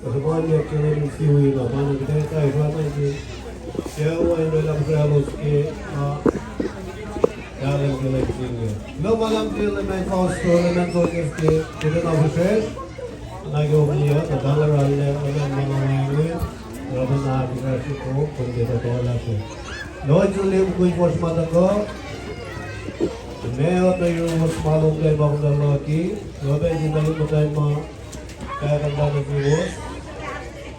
Romalia Kennedy Siwina, Manu Deta, Ivanaji, Shewa and Labravosky, Darren Gillespie. No Malam Element House, Element Orchestra, Titan of the Church, and I go over here, the Dollar Island, and Mama Robin Article, from the Dollar. Lord, you live with what's Mother God. The mayor of the room was Malum Day Bangaloki, Robin in the Lipotama, Kaganda of the Woods.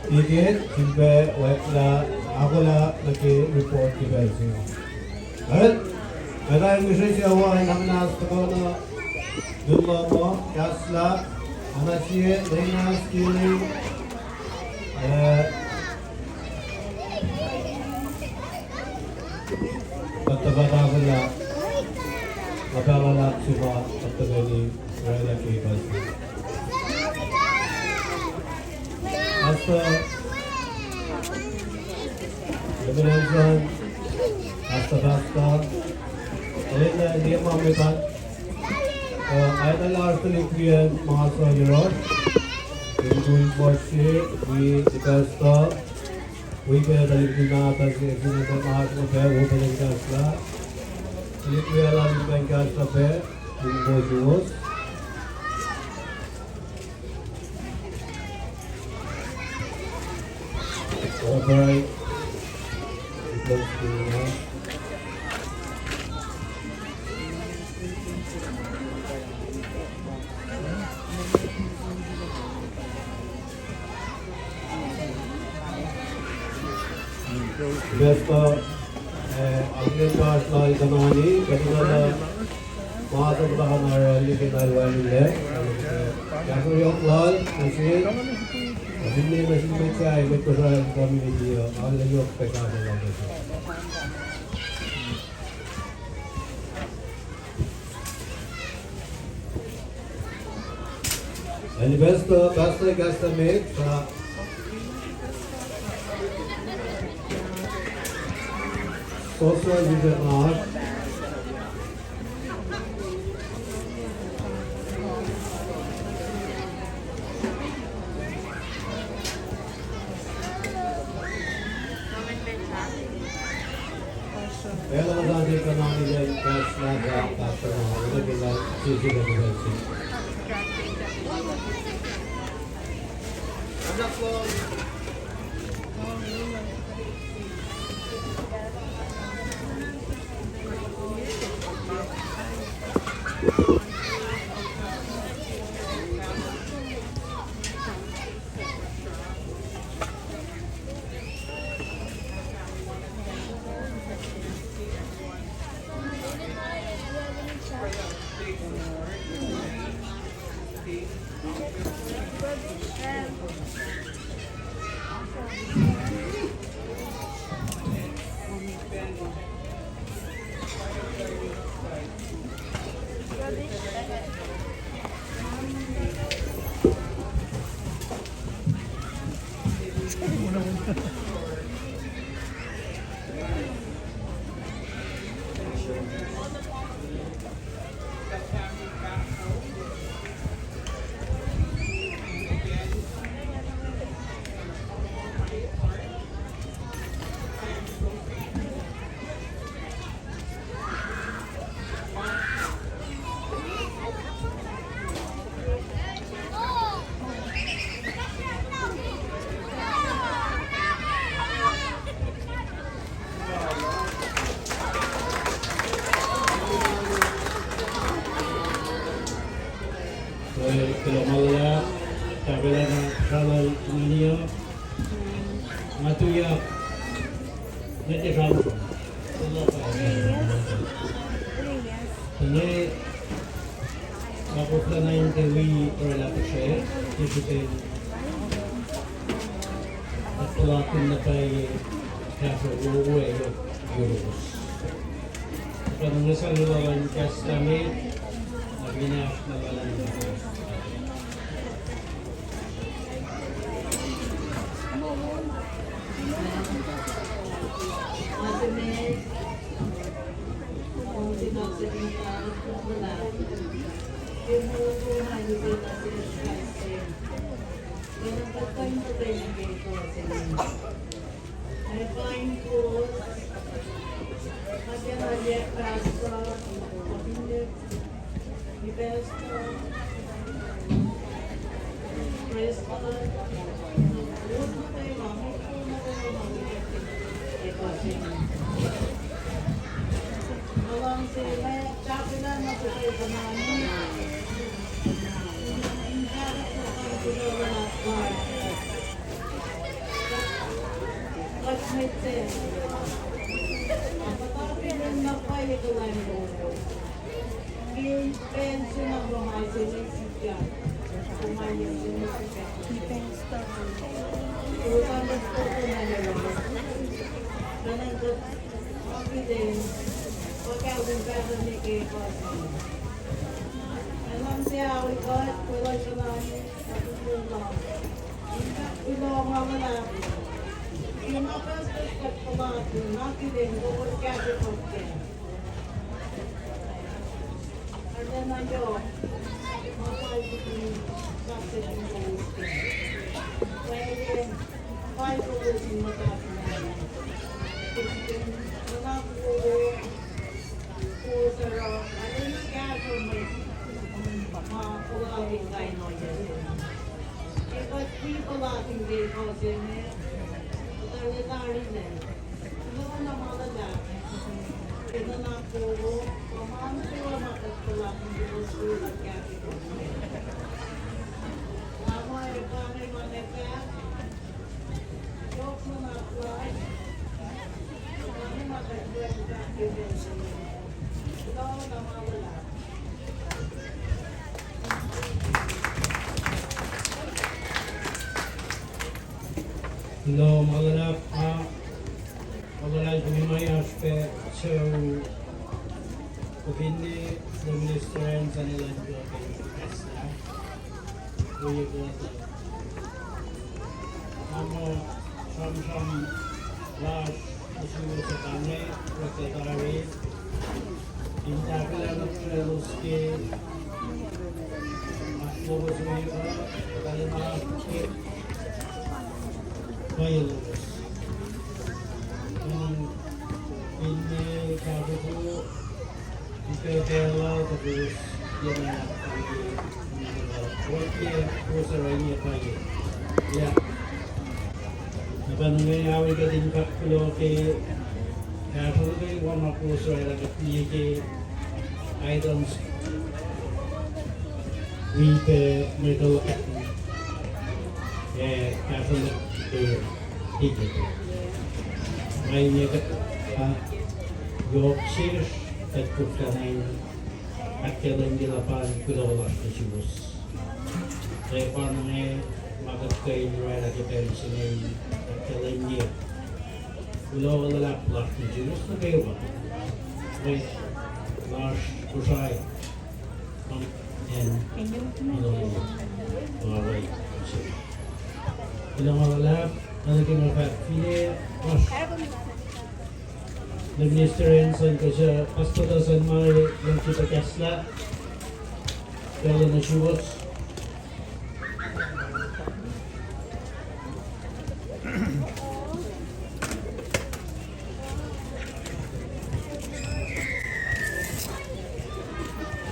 Tigit, Simpe, Wetla, Agola, Naki, report to Belgium. Right? And I wish you a one and ask the corner, Dulamo, Kasla, Anasie, Rena, Skilly, Patavagala, Matala, Siva, Patavani, Rela Kibas. After Liberation, after Rasta, Elena Niamamitan, Idol Arthurian Master Europe, in doing worship, we Tigasta, we get a little as the Art of Fair, opening Gasla, Lithuania and Gasta Fair, in Bojos. Alright, let's do that. Besta, Agnes Marshall Kanani, Katinala, Master Bahanar, Likin Alwani, Kakuri of Lal, Machine, Hindi Machine Mechai, Mekosan Community, all the York Pekasa. And the best Gasta made, social visual art, Ela vai dar para nós ir para a cidade para nós ir lá se Malia, Tabelana, Travel, Media, Matuya, Netiham, Today, ako na yung tewi or share, isutin at pulatin na kay kaso uuwi euros. Kung nasa luwagan kas kami, naginaas na walang euros. Kinukuhan din na si SHRA. Pinagkatay mo rin ang gate sila. May fine food. Kaya na pasta. Hindi. May pesto. Presto. Huwag mo tayo mami. Huwag mo tayo mami. Ito sila. Awang sila. Tsaka na matutay sa mami. What's my say? Kapatapin ng napay ito lang mo. Yung pension ng buhay sinisipya. Kumayon sinisipya. Utang gusto ko na nila. Nananggot kami din. Pagkawin ka sa ni kay Cosmo. Alam siya, ulit wala siya na Ilo mga malaki. Yung nakastas kat pamati, nakiling, bukod kasi pagke. Ada na yun, mapalito yung sakit yung gusto. Pwede, pwede ko yung matapin na yan. Wala ko SHRA, ano yung kaso may makulawin kayo na yan. But people laughing because in it, they're in no one among the laughing. Ito na po, pamano sila makasalaking because we are capital. Tama, paano yung manifest? Jokes mo na apply. Paano makasalaking capital? Ito na mawala. No, maganap ko yung may aspect. So, kung hindi sa ministeran sa nilang ko kay Tesla, kuya ko ito. Amo, some last issue sa kanya, secretary, intapila ng Treloski, mas lubos mo yung kalimang kit, kaya lubos. Ini kado ko, ipepela, tapos yan na porque KOSRAAN niya kaya. Yeah. Napanangyayawi ka din kapulo kay kaya po kayo kung KOSRAAN at niya kay items with metal kaya po kayo ticket. May niya Yorkshire at Kufkanin at kailan dilapan kulawalas na siyos. Kaya paano nga magat kayo nila na kita yung sinay at kailan niya kulawalas na siyos na kayo ba? Wait, last kusay and mga right. Ilang malap, nalagay mga file, wash. Nag-ministeran san ko siya, pasto daw san may yung kita Tesla, kaya na siyos.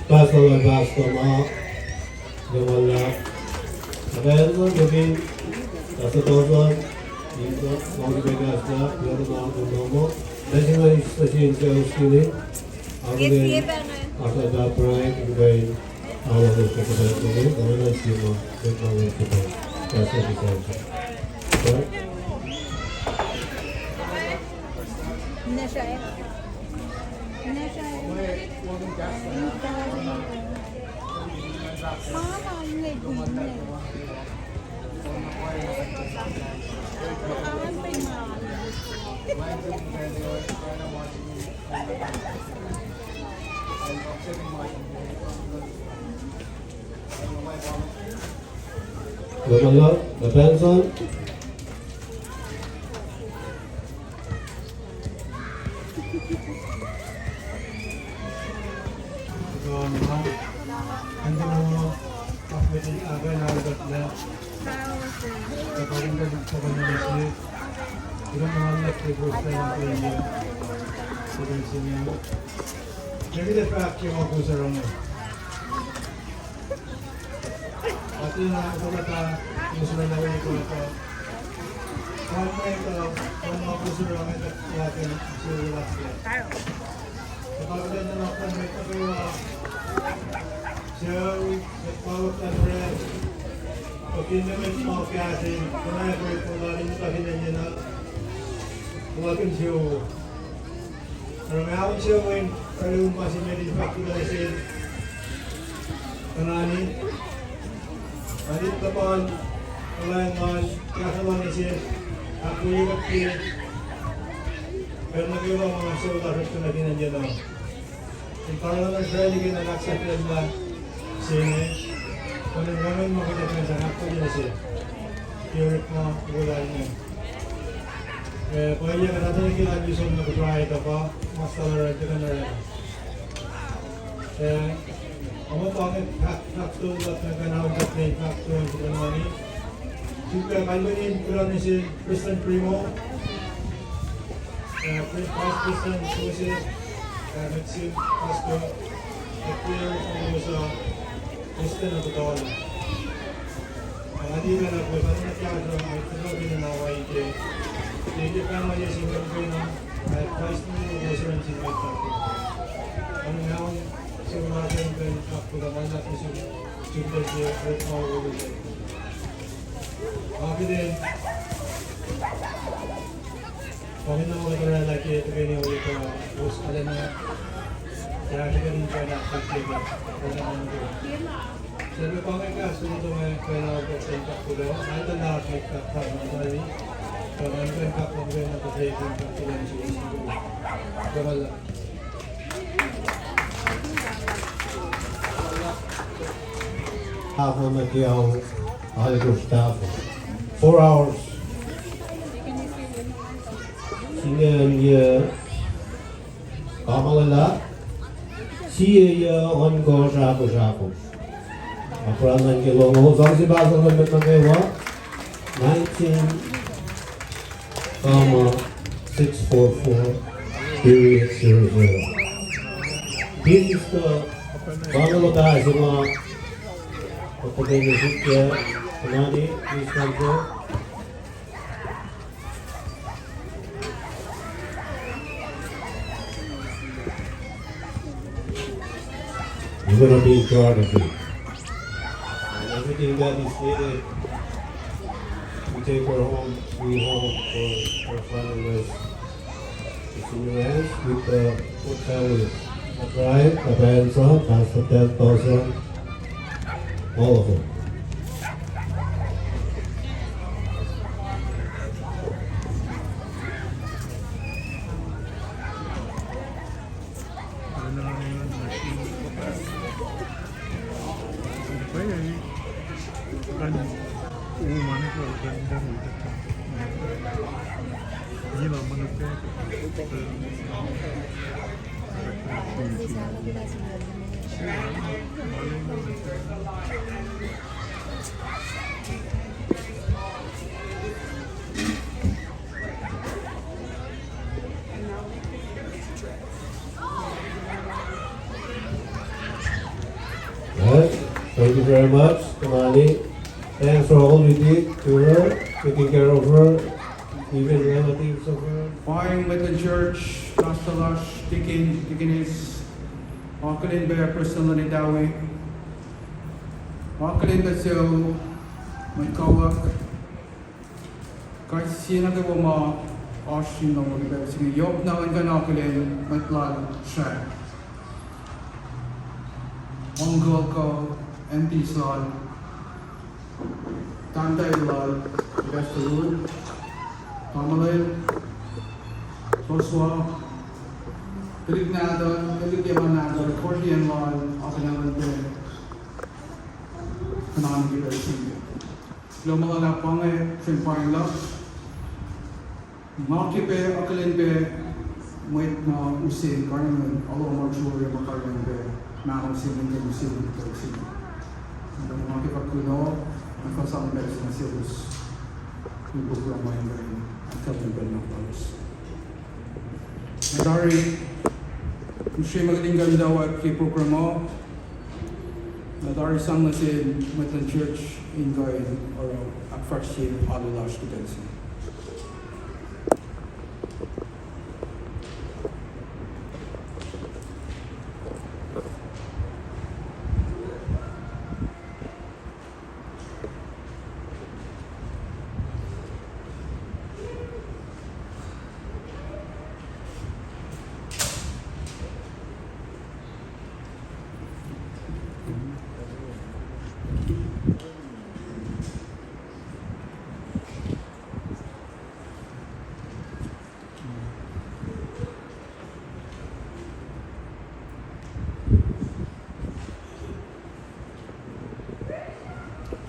Pasto ma, gawala. Kaya naman, gawin, pasto daw dito, mga bigas na, yun ang mga mo. National Station Sales after that right, by our secretary, the next year, with our secretary, that's what he says. Right? Gumalo, the pencil. Hindi 이런 말을 KOSRAAN students maybe the fact yung mga KOSRAAN at yun ang kumata yung sunalawin ko ito kung mga KOSRAAN ito natin sila kapag na natin may tagawa siya nagpawag na rin pag naman mga kasin kunay ko ito narin mo kahinan niya na huwagin siya pero may awag siya when kalung pa si Medin Factualisin kanani palit naman kalayan man kasaman siya ako yung kapit pero nag-iwa mga solar ito na ginandiyan na yung parang friendly kayo na nagsapil na siya kung naman makita sa ako niya siya pure na wala niya pwede ka natin yung kinag-usong nag-try ito pa mas tolerant ka na rin ako pangit factor at nagkanawag at na yung factor sa kanani siyempre kalmanin kulang na si Christian Primo Past Christian Joseph Maxim Pasco at clear kung sa Christian na totoo na hindi ka na po paano natyado ay talaga na naway kayo hindi ka naman yung single ko na kahit Christ mo mo sa rin single ko ano nga ang simulatin ko yung takpo naman natin sa single ko at mawawag ko bakit din bakit na mga ito na laki ito kayo niyo ulit ko post ka na kaya ka rin ka na pag-tiga kaya naman ko sabi pa may kaso nito may kailangan ko sa impact ko daw kahit na lahat may kakak na tali so may impact na gawin na kasi yung impact ko lang siya sa gulo gamal lang half of the young Hollywood staff 4 hours singen ye kamalala siye ye ongo shaku shaku Apuranan kilongo Zanzibar sa limit ng ewa 19,644,00. This is the Bangladesh sa mga kapagay na sitya kanani, please come here. You're going to be in charge of it. Everything that is needed, we take her home, we home for FUNDRAISE. It's in your hands with the full family. That's right, the parents on, that's for 10,000, all of them. Thank you very much, Kamali. Thanks for all you did to her, taking care of her, even relatives of her. Fine Little Church, Kastalash, Deaconess, Makalin Bear, Priscilla Nidawi, Makalin Basil, Magkawak, Kasi Nagawama, Oshin Nogabel, Sing Yop na ang Ganakalin, Matlal, Shak, Mongolko, MP Slot, Tantay Lal, Vestalud, Pamalil, Toswa, Pilignado, Piligyamanado, Cordian Lal, Akinalante, Kanan Giversin. Lumala Pange, Finpine Lux, Makipe, Akalinpe, Wait na Usin, Carmen, Alo Marjorie, Makarembe, Mahon Siling, Usin, Usin. Ang mga kipakuno, ang kasama sa Silus, yung programa yung Kalanggan ng Palos. Nadari, kung siya magaling daw at kay programo, nadari sang na si Matan Church in Goyen or at first year Adelash Kutensi.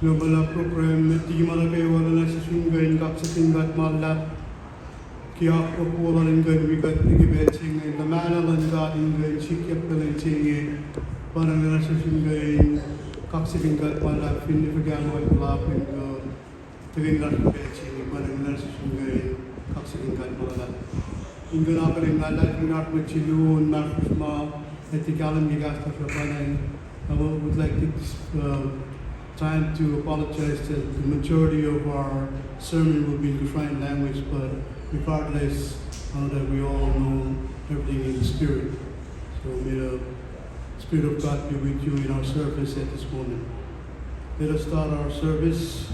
Global program di mana kayo wala na sa sunggain kap sa tingkat malap kaya ko wala rin gan wikat ni gibetsing ay lamana lan galing gan sikyap na lang singi parang na sa sunggain kap sa tingkat malap pinipagyan mo ay palapin ko tingin lang gibetsing parang na sa sunggain kap sa tingkat malap inggan ako rin ngalat minat mo chilun markusma etikalam gigasta sa panay I would like to time to apologize that the majority of our sermon will be in Korean language, but regardless, that we all know everything in the Spirit. So may the Spirit of God be with you in our service at this moment. Let us start our service.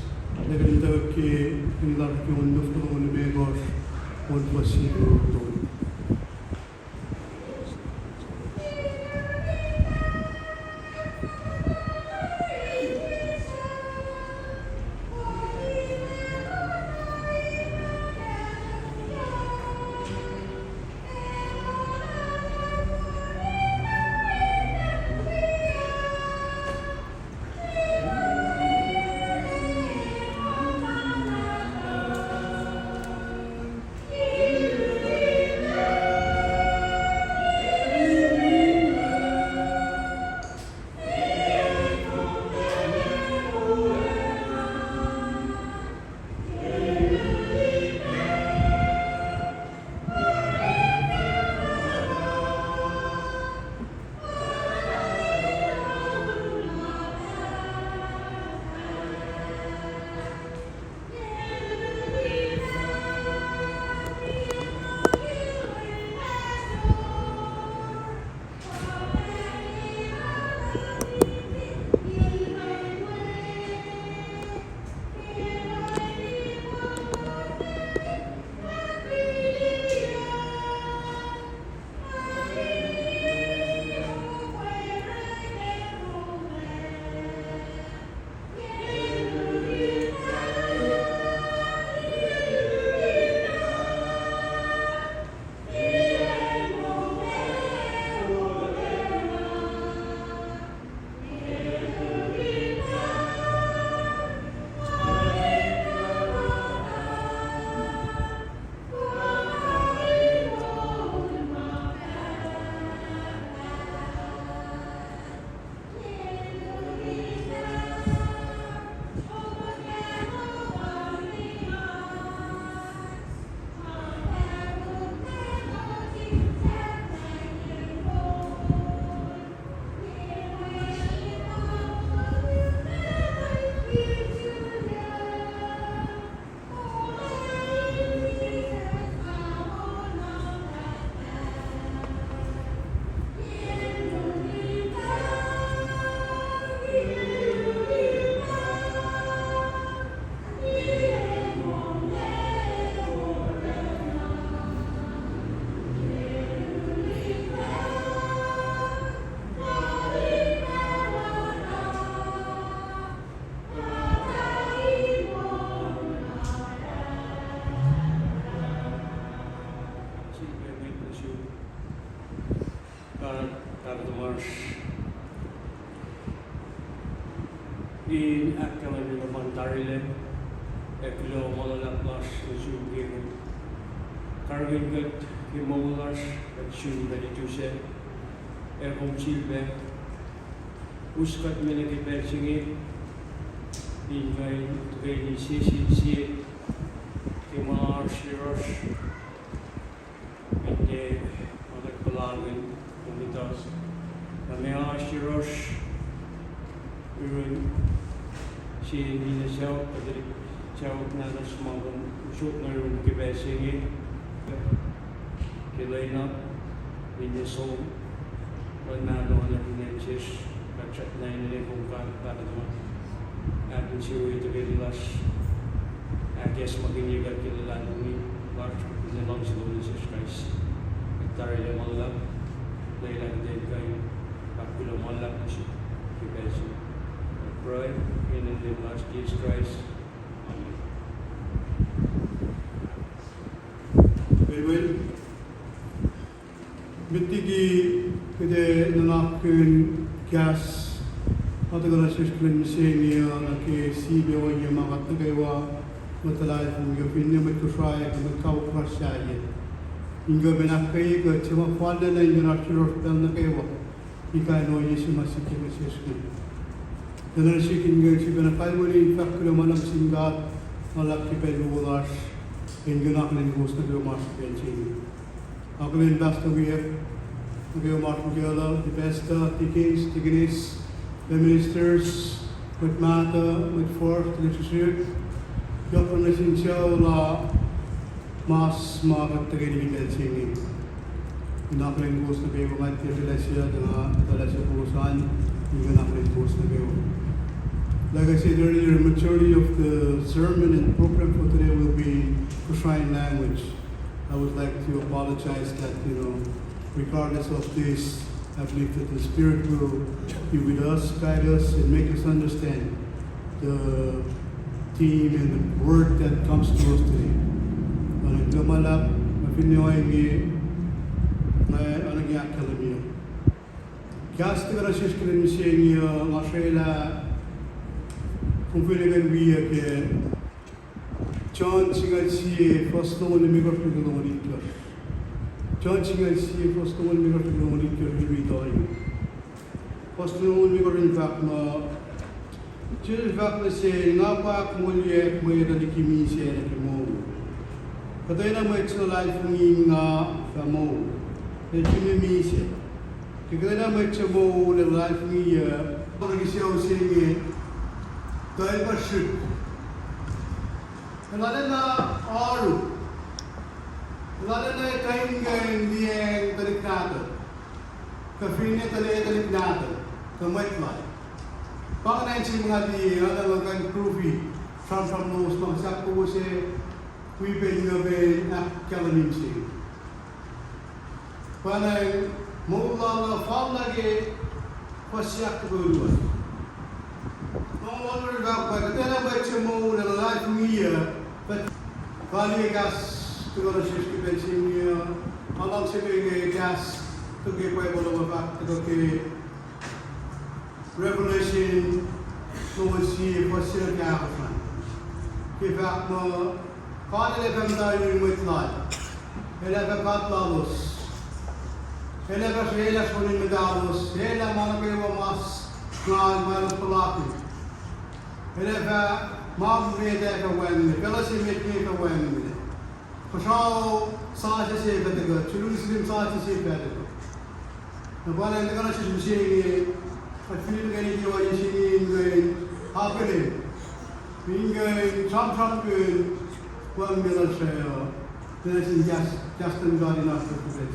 in akkaman naman tarile eklo molalaklas sugin karwin gat himolas at shun medituse ekong chilbe uskat menegi persingin ingay tugay ni sisi mga SHRA, hindi magpalangin kumitas. Na mga SHRA, si hindi na siya, pwede siya na sumangang usok na yung kibesingin. Kilay na, hindi so, panalo na pinensis, kachat na yun nila kung para naman. At yung siya ito kailas, I guess maginigat kilala ni Mark, pinamang si Lord Jesus Christ. Nagtari na mga lap, dahil lang din kayo, pagkulang mga lap na siya, kibesingin. Pray in the name of Jesus Christ. Amen. Very well. Mittigi kede nanakun gas atagala sishklen seniya na ke sibe wa yama katagaywa matalay kung gawin met KOSRAEAN kung KOSRAEAN inga benakai ga chama kwala na inga national na kaywa ikano Yesu Masih ke sishklen dan sikin ga si benakai wali faklo manam singat malak ki pelulas inga naklen gos na go mas penching Aklin basta we have Martin Gela, the pastor, deacons, deaconess, the ministers, with Mata, with Forth, the Church, Dr. Nasin Shaw, Mas, Mark, the Getting Singing. Inaklin goes to be one of the Telesia, the Telesia Bosan, even Aklin goes to be. Like I said earlier, the majority of the sermon and program for today will be KOSRAEAN language. I would like to apologize that, regardless of this, I believe that the Spirit will be with us, guide us, and make us understand the theme and the word that comes to us today. Nagkamalap, mapinyoy ang yakala niyo. Kasta ka na siya skrin siya niyo, masayla, kung pwede biya ke John singal siya first no one mikor to go on it. John singal siya first no one mikor to go on it we doing. First no one mikor in fact na in fact na siya nga pa kumulye mo yung dalikimi siya na kimo. Patay na mo ito life nga sa mo. Kimimi siya. Kaya na mo ito mo na life niya. Pag siya siya dahil ba shoot. Lalo na aru, lalo na kain hindi ang talik natin, kafinya talik natin, kamatla. Pangalan si mga di ano kan profi, from those mga sakto siya, kuipen ngabe nak kalamin siya. Panay mula na fam lagi pasyak keluar. Mga wala na ba siya mo na life niya. But kali gas to go to shift benching niya, alam siya kay gas to give way wala ba to kay Revelation no see what siya kaya pa. Kaya fact mo kali le kam tayo yung mitlan. Ela ka katlalos. Ela ka sila sunin medalos. Ela mga kayo mas ngal malos palaki. Ela ka Mom made that a win, the Belashi made me a win. Pasal saja sih betul, Jerusalem saja sih betul. Nampaknya yang kita sih mesti ini, film ini juga di sini ini, apa ni? Ini sam pun bukan Belashi, Belashi Justin jadi nak berkuasa.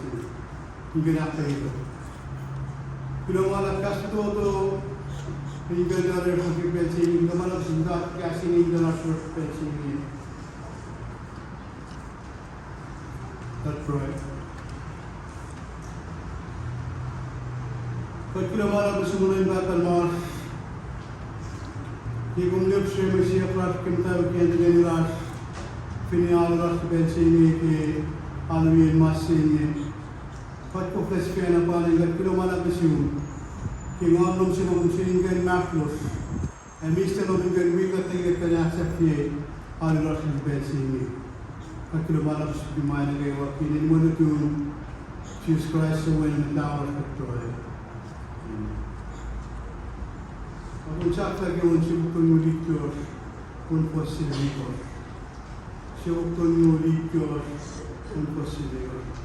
Ini apa itu? Kalau malah kasih tu Hingga dari hasil pensi, hingga mana sudah kasih hingga nasional pensi ini. That's right. Kalau mana bersemula bakal mas, jika melihat saya masih kelas kita ujian dengan ras, final ras pensi ini ke alwi masih ini. Kalau presiden apa ni? Kalau mana bersemula King Arnold si Mumsinggan Maclos, and Mr. Lovingan Wigating at Kanasaki, all Russian Betsy. At Kilomanos to be mine again, what he didn't want to do, Jesus Christ, so when the tower of Victoria. Kung siya lagi yung sibukong ulit yun, kung po sila nito. 세웠던 우리 교회 선포시대가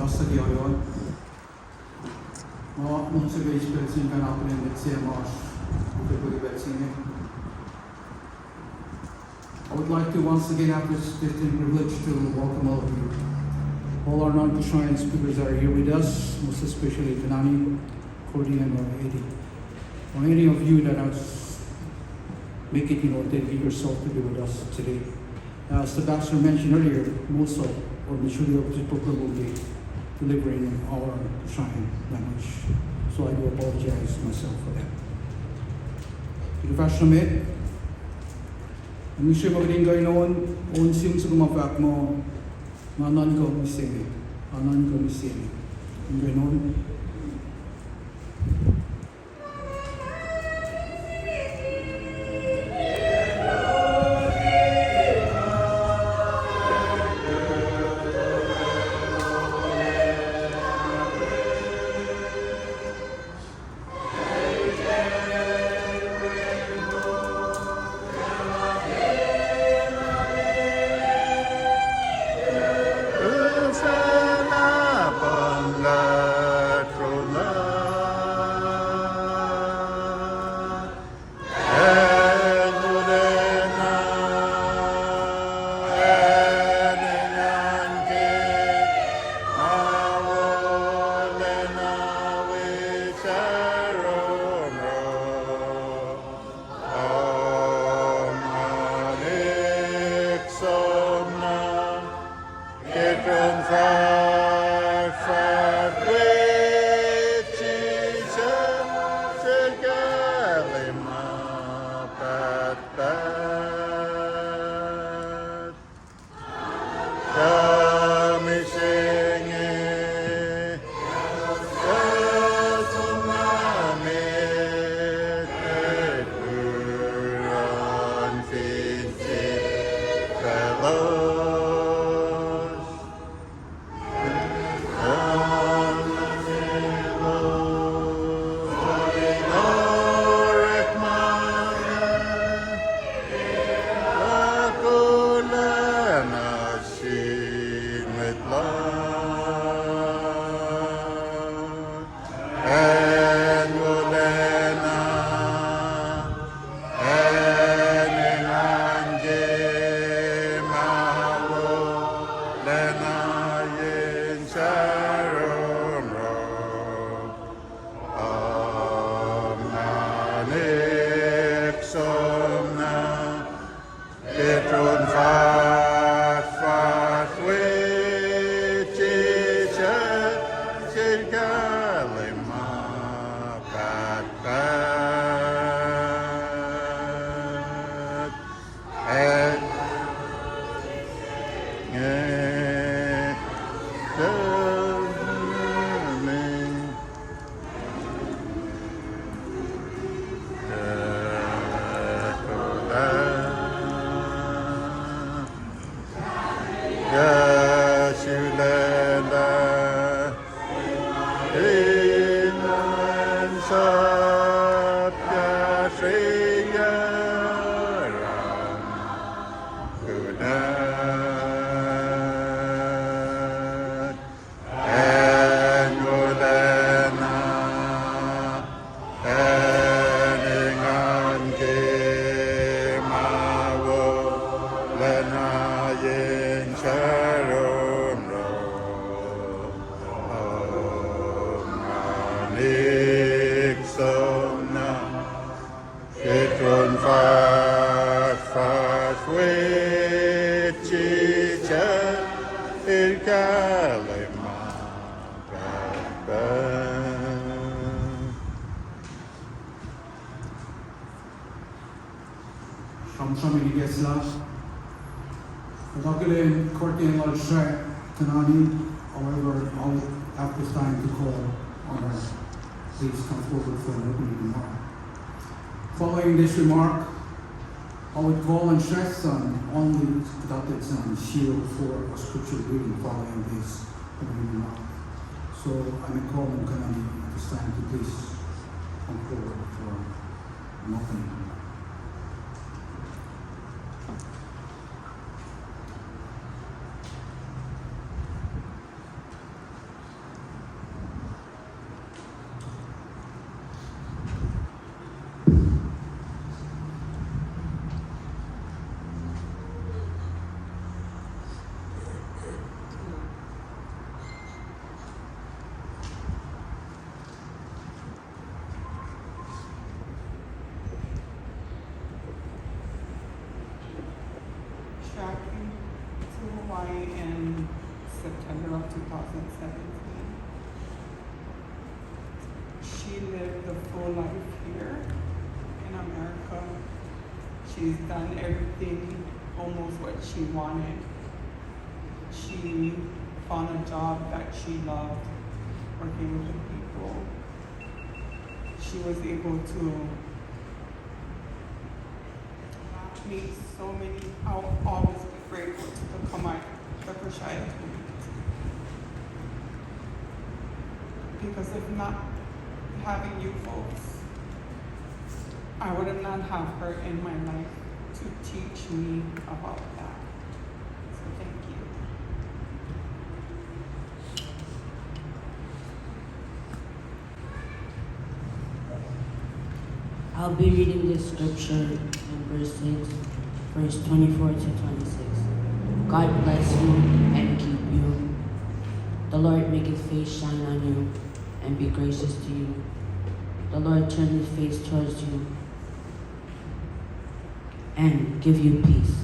basta di ayon. Non se vede persino che non prende insieme I would like to once again have this distinct privilege to welcome all of you. All our non-Kushayan speakers that are here with us, most especially Tanani, Cordy, and Eddie. Or any of you that has make it, dedicate yourself to be with us today. As the pastor mentioned earlier, most of or majority of the people will be delivering our Kushayan language. So I do apologize myself for that. Kidufashnamet, ang isyo magdingay noon, unsim sa kumafak mo, anan ko misini. Ang ganoon, However, I'll have this time to call on her. Please come forward for an opening remark. Following this remark, I would call on SHRA's son, only adopted son, SHRA, for a scripture reading following this opening remark. So I may call on Kanani at this time to please come forward for an opening remark. Came to Hawaii in September of 2017. She lived a full life here in America. She's done everything, almost what she wanted. She found a job that she loved, working with the people. She was able to meet so many. I'll always be grateful to the KOSRAEAN community. Because if not having you folks, I would have not have her in my life to teach me about that. So thank you. I'll be reading this scripture in verse 6, verse 24 to 26. God bless you and keep you. The Lord make his face shine on you and be gracious to you. The Lord turn his face towards you and give you peace.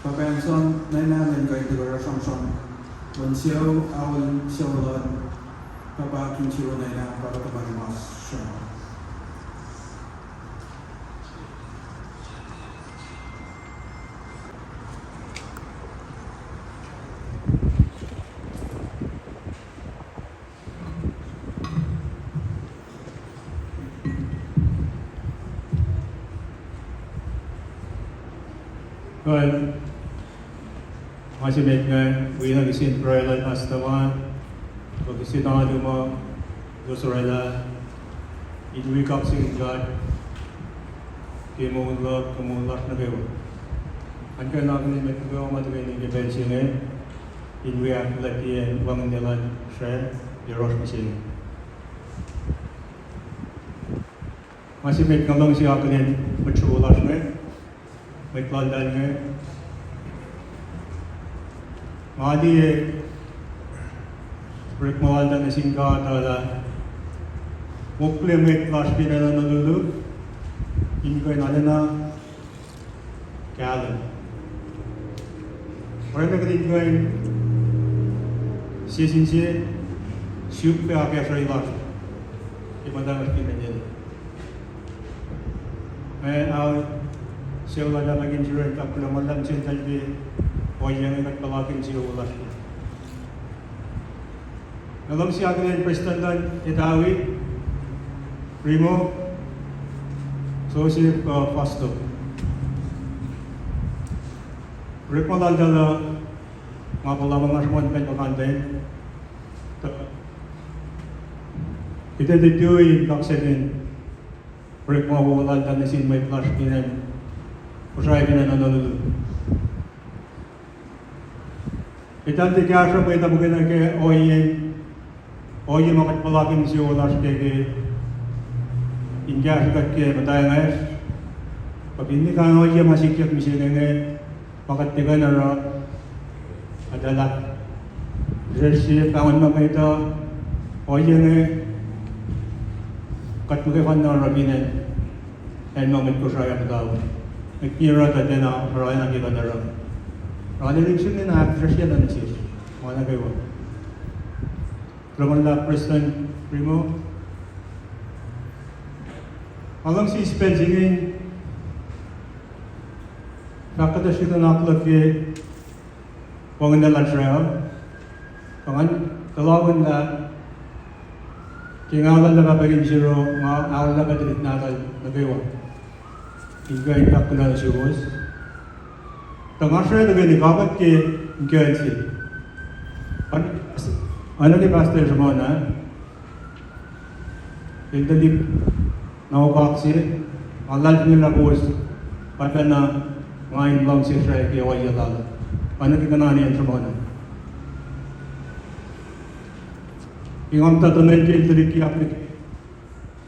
Papenson, nainamin kay Tigara Samson, Bonsiyo, Awal, Siyawalan, Papa KINCHIRO naina para tabarimas SHRA. Well, masih baik kan, we have seen prayer astaman, kalau kita ada cuma dosa itu we come sing God, kemulah na kayo. Angkat nak ni mereka kamu mati ni kita sini, in we have lagi yang wangun jalan share di rosh sini. Masih baik kalau siapa ni bercuba ni. May plandan nga. Madi break mawalda na singka tala. Mukle may class pinana nalulu. Inko na na kalan. Orang nak din ko siya shoot pe aake SHRA class. Ibanda mas pinanya. May Siya wala maging jiran ka kung malam siya talbi o yang nagpalaking siya wala siya. Alam siya kung yung prestandan itawi, primo, so siya pasto. Rik malandala mga palamang asman kayo pakantay. Kita dituwi kaksenin. Rik mawawalan na sin may flash pinan. KOSRAEAN na nalulu. Itan ti kasha pa ita bukan ke oye makat palakin si olas ke injas kat ke batayang es. Pag hindi ka oye masikyak misinenge makat tiga na adalah jersey kawan mama ito oye nge kat mukha na rabinen and moment KOSRAEAN daw. Nagkira ka din na maraming nakita na rin. Maraming eleksyon din na actress yan na siya. Mga nagawa. Raman la President Primo. Alang si spendingin. Kakata siya na nakulat kaya wangan na lansraya. Pangan kalawan na kingalan na kapagin siya mga awal na katilit natal nagawa. Hingga itak kena syurus. Tengah saya dengan dikabat ke hingga sih. Anak di pastor semua na. Itu di nawak sih. Allah ni lapus. Pada na ngain lang sih saya ke wajah Allah. Anak di kanan yang semua na. Ingam tak tunai ke teriki apa ke.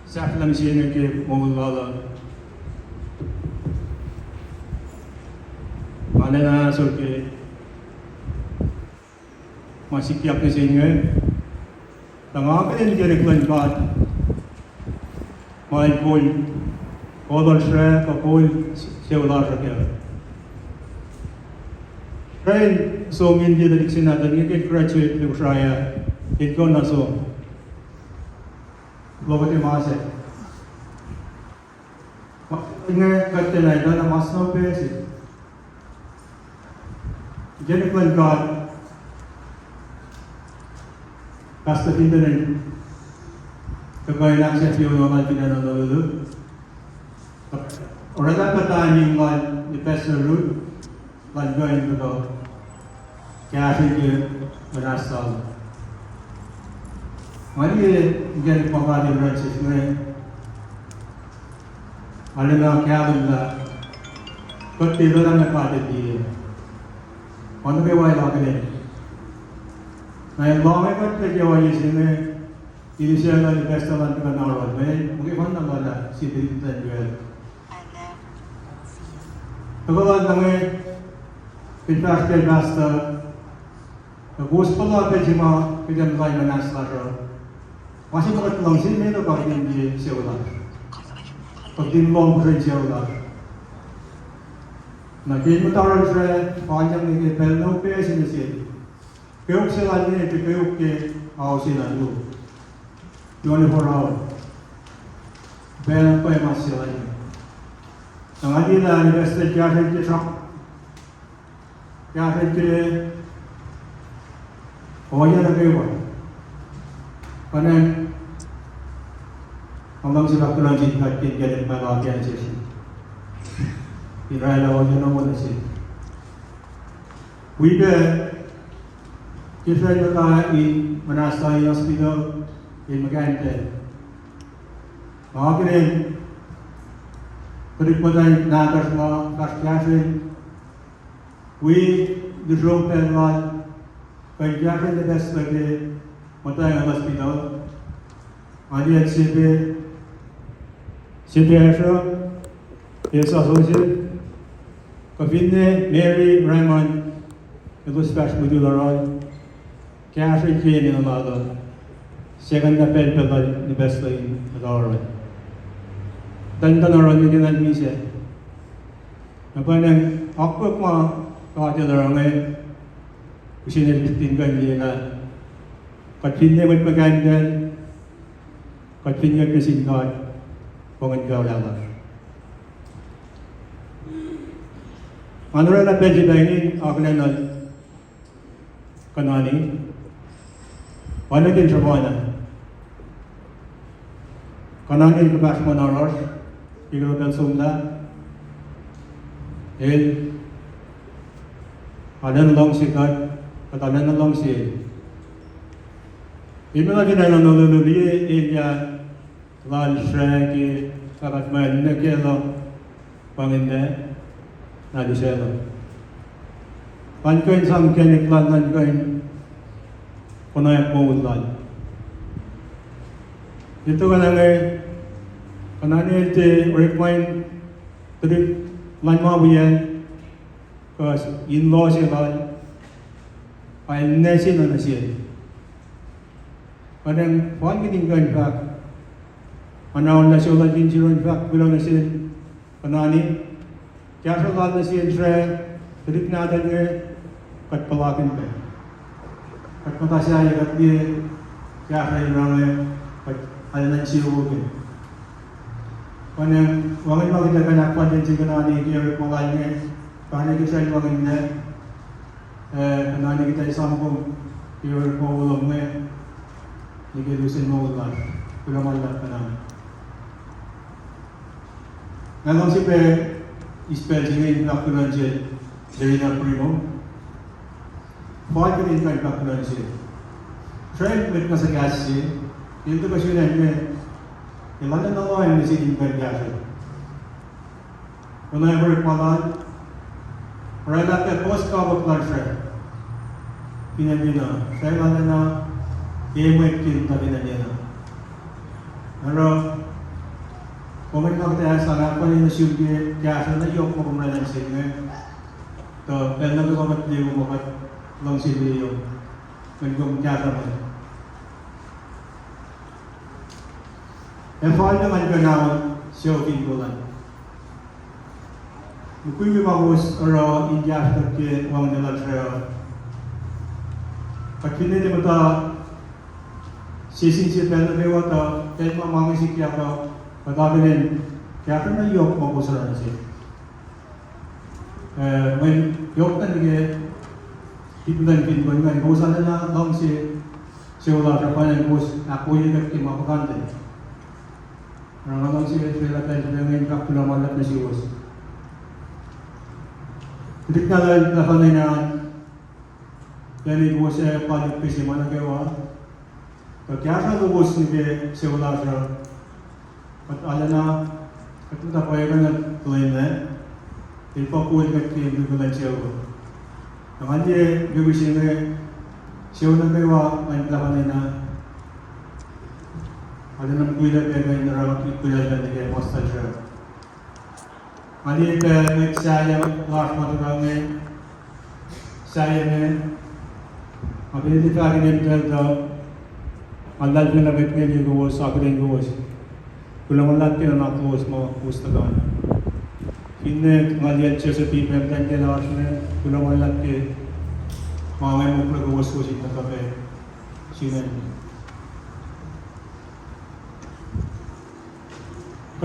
Sahlam sih ni ke mawala. Mana na surke masih kiap ni sini, tengah kan ni jadi kelan kat, main koi, kodal SHRA, koi seolah rakyat. Train so min dia dari sini ada ni ke graduate di SHRA, itu naso, lobat masa. Ingat kata lain, ada masno pesi. Jadi kelan kat, kasta kita ni, kekayaan saya pion awal pinana dulu. Orang kata ni kan di pasal root, kan join tu tu, kaya sih berasal. Mari jadi pengajar berasal ni, malam nak kaya benda, kau tidur nak pada dia, mana bewai lagi ni. Nah, lama kau terjawab ini sini, ini siapa di pasal tu kan orang, mungkin mana mana si diri kita jual. Tagalan kami pintaskel basta gospel pejima pejam lai manaslar masih makat lang sin meno pagdin di seola pagdin long pre seola na kin mutaran sre panjang ni pel no pe sin si keuk sela ni te keuk ke au sin alu 24 hour bel pa masela ni Nanti lah investor kaya kerja shop, kaya kerja, orang yang kerja apa? Kerana orang sebab tu lanjut kerja jadi malah kaya sih. Irai lah orang yang orang sih. Kita kita juga in menasai hospital in Magante. Makanya Peripodai nagar semua kasih we the room pelwan kerja the best lagi mata yang hospital ada CP SHRA associate Kavine Mary Raymond itu special modular kasih kini nama second appel pelwan the best lagi ada dan orang ini dengan misi. Apa yang aku mau kau jadi orang ini, usianya tinggal dia lah. Kacanya berpegangan, kacanya kesingkat, pengenjau lama. Manura na pwede ini aku nak kanani, mana din semuanya. Kanani kepas monoros. Ikaw sumla, ada nalong sikat, kata nalong si. Ibu lagi nalong dia ia lal SHRA ki kakat main nekelo panginde nadi selo. Pankoin sam kenik lan pankoin konayak maulan. Itu kan Kanani te require tadi lama buyan kas in-law siya ay nasi na siya. Padang puan kiting ka in fact manaon na siya KINCHIRO in fact bilang na siya kanani kaya siya na siya SHRA tadi natin nga kat palakin pa. Kat mata siya kat dia kaya siya yung kat alanan siya huwagin. Wanang wangan makita ka na kwan din si kanani kaya makalnya kahit kita ay wangan na kanani kita isampung kaya mawulong na nigilusin mawulan kaya malat ka namin. Ngayon si pe ispel singin nakunan siya dari na primo bakit rin kayo nakunan siya try with na sa gas siya dito ba siya na yang mana nama yang mesti diperbiasa. Kalau yang berkemalan, mereka ke post kau berkelas pinjamina. Saya mana na EMI kita pinjamina. Lalu, komen kau kita sangat pun ini sudah biasa na yok mau kemudian sini. To, pernah tu kau mesti mau kat langsung dia, mengkom biasa mana. Efal naman ka na siya pingulan. Mukui bagus aro India seperti orang dalam SHRA. Kini dia mata sisi pelak lewat atau pelak mangi si kia kau kata belen kia kena yok mau KOSRAEAN sih. Main yok kan dia hiburan pingulan kan KOSRAEAN na dong si seolah siapa yang kos aku yang kat kima pekan Rangalang si Sila tayo ngayon kapulamalat na siwas. Titik na lang na kanay na yan ito siya palipis yung mga gawa. Kaya siya lubos ni siwala siya. At ala na at tapay ka na tuloy na ipapulit ka kayo bulan siya ko. Ang hindi gawin siya siya na gawa ay kanay na ada nam kuila pe ngai nara kuila dan ke posta siya. Ani pe mek saya last month ngai saya ne abhi di ka ne tel da Allah ne mek ne go sa ko den go kulang Allah ke na ko mo pustakan. Inne ngali अच्छे से T पे dan ke last ne kulang Allah ke mawe mo ko go so si ta pe sinen.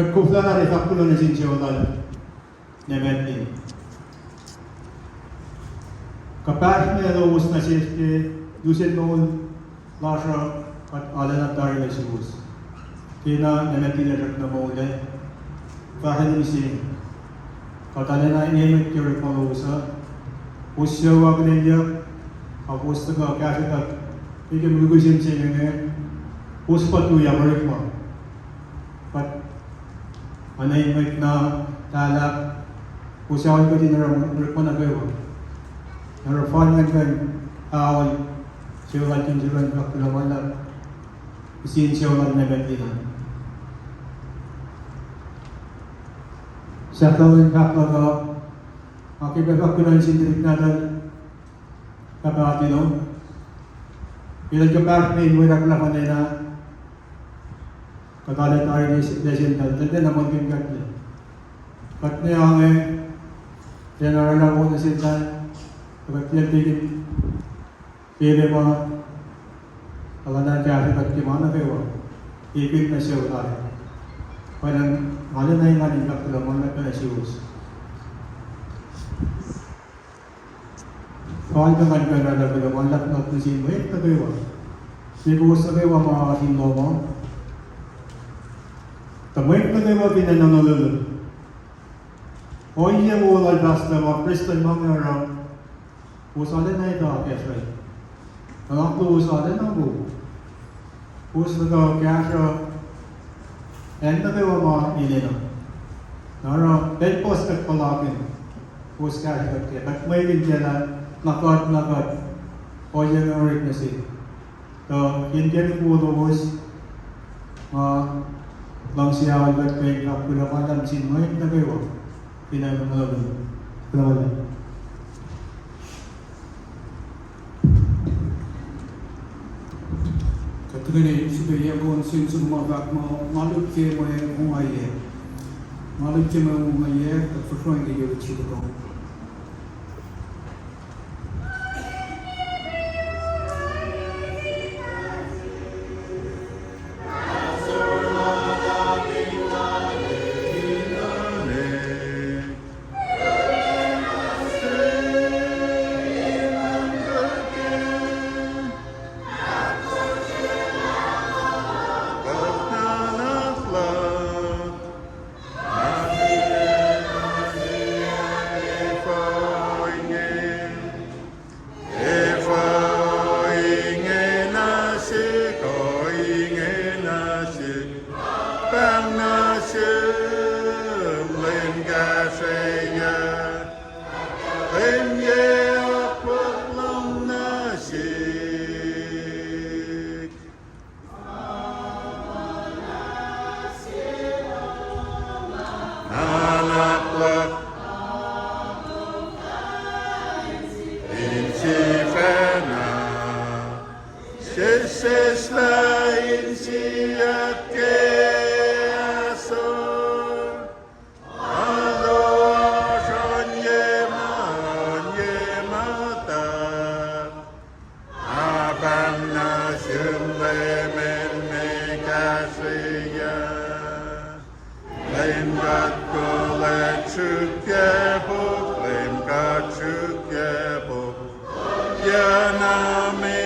Kufla na rin kapulo na sinsiyotal nemetin. Kapag may alawos na siya dusin noon lasya at ala na tayo na sigus. Kina nemetin na rin na maulay. Kahit isi katala na inimit kiri palawusa. Pusya wag niya apusta ka kasi tak ikim gugusin siya ngayon. Puspa tu yamarik mo. But anay may na talak usawan ko din naramon na gawa. Narafan nga kan awal siya lakin jiran kapulamalap isin siya lang nagantinan. Sa kawin kaplaga makibagak ko na sindirik natin kapatino. Ilang kapag may inuwirak lang kanay na katalit tayo ni Presidente, hindi naman yung gagawin. Ba't niya ang tinaralan ko na sila, kapag yan tigil, pili mo, pala na kaya at kimana kayo, ipig na siya tayo. Parang, wala na yung aning kapulaman na pinasiwas. Kawal ka man ka na kapulaman, lahat na sin mo, na kayo. Sigurus na kayo, mga kasinlo mo, tamoy na kayo pinanangalala. O iya mo wala basta mga Kristan mga araw. Usalan na ito, KOSRAEAN. Ang ako usalan na po. Usalan na KOSRAEAN. And na kayo mga inino. Nara, bedpost at palapin. KOSRAEAN at kaya. At may ginjala, nakat. O iya nga rin na siya. So, ginjala po lubos. Lang siya agad kay kapulamalan sinmoy na kayo. Pinamamalan. Pinamamalan. Katugani subaya gon sin sumagak mo maluk ke mo ungaye. Maluk ke mo ungaye at fortune ke yo chiko. Yaname,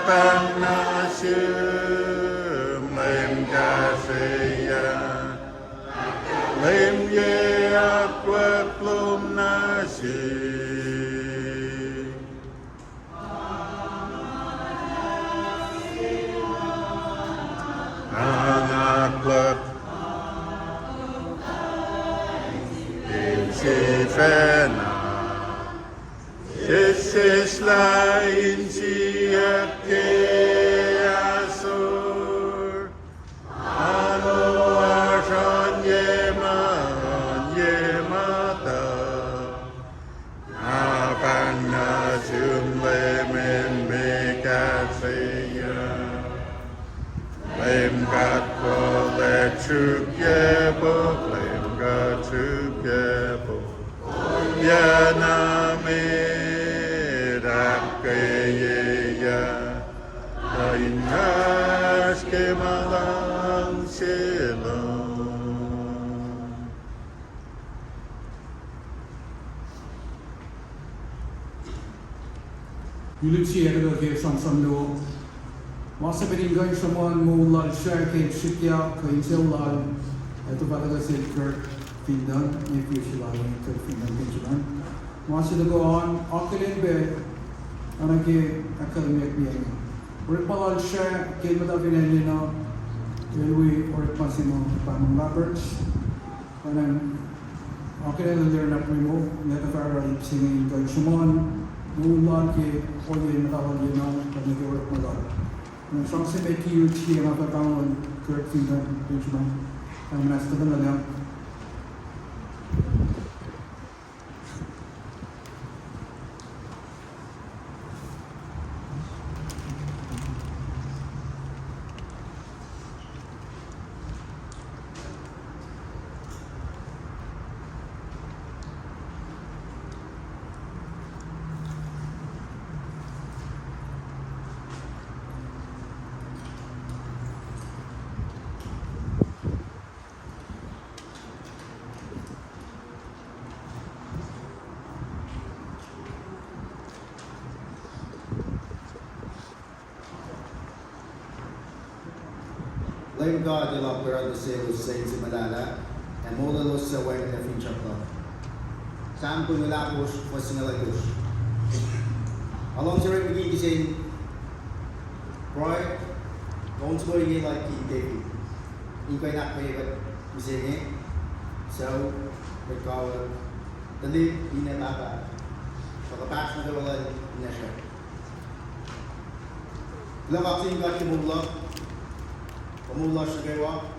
bằng na sư mềm ca sĩ mềm ye quật lùm na sư Anaklet Sifena Isis lain siya asur Ano asan yemata Apan na sumlemen mekasiya Blame God for their together, blame God together. Yanamid Akaya, Innas Kemalang Shalom. Yulitsierda ge samsamdo. Masa peninggan saman mulal share ke shikya ke inselal itu pada silker pindan ni fusilal ke pindan pinjaman. Masa go on akilin be anake academic ni. Mulal share ke mata pinelina railway or pasimo pamong Roberts. Kanan akilin learn up remove neta para singing kan saman mulal ke oye mata wala na kanike work mulal. Som se med KINCHIRO yang apa tahun kerja Benjamin yang menasihkan dalam Blame God de la pera de selos saints in Malala, and mola los sa way na fin chapla. Sam kung nilapos, was sinalagos. Along sa rin magiging saying, Roy, kung sa mga like King David, hindi ko inakmayagat isingin, so, magkawal, talib, inataka, pagkapas na kawalan, inasya. Ilang aksing kakimulak, Pamula sa gawa,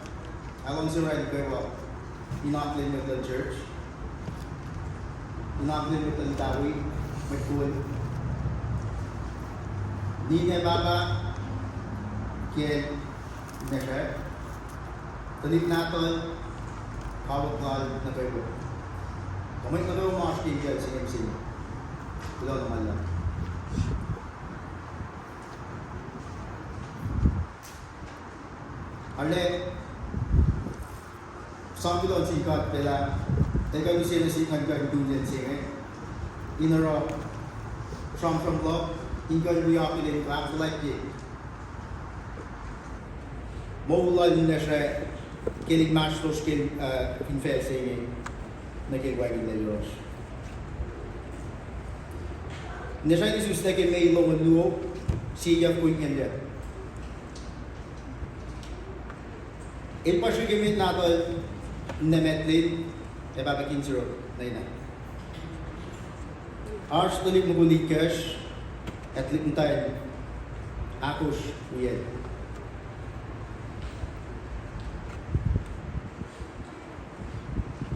along sa right gawa, inaklin with the church, inaklin with the dawi, may kuwan. Di na baba, kaya nasa, talip natin, hawak na gawa. Kamay na gawa mga kaya sa MC. Wala naman lang. Ale, sambil on singkat pela, tega bisa nasi kagak dunia sini. Inara, from blog, ingkar biar pilih kelas lagi. Mau lalu nasi, keling masuk skill invest ini, nak keluarin dari ros. Nasi ini susah ke mail lawan luo, siapa pun yang dia. Il pasugimit natin na metlin e baba KINCHIRO na ina. Ars tulik mugulit cash at lipuntayin akos uyen.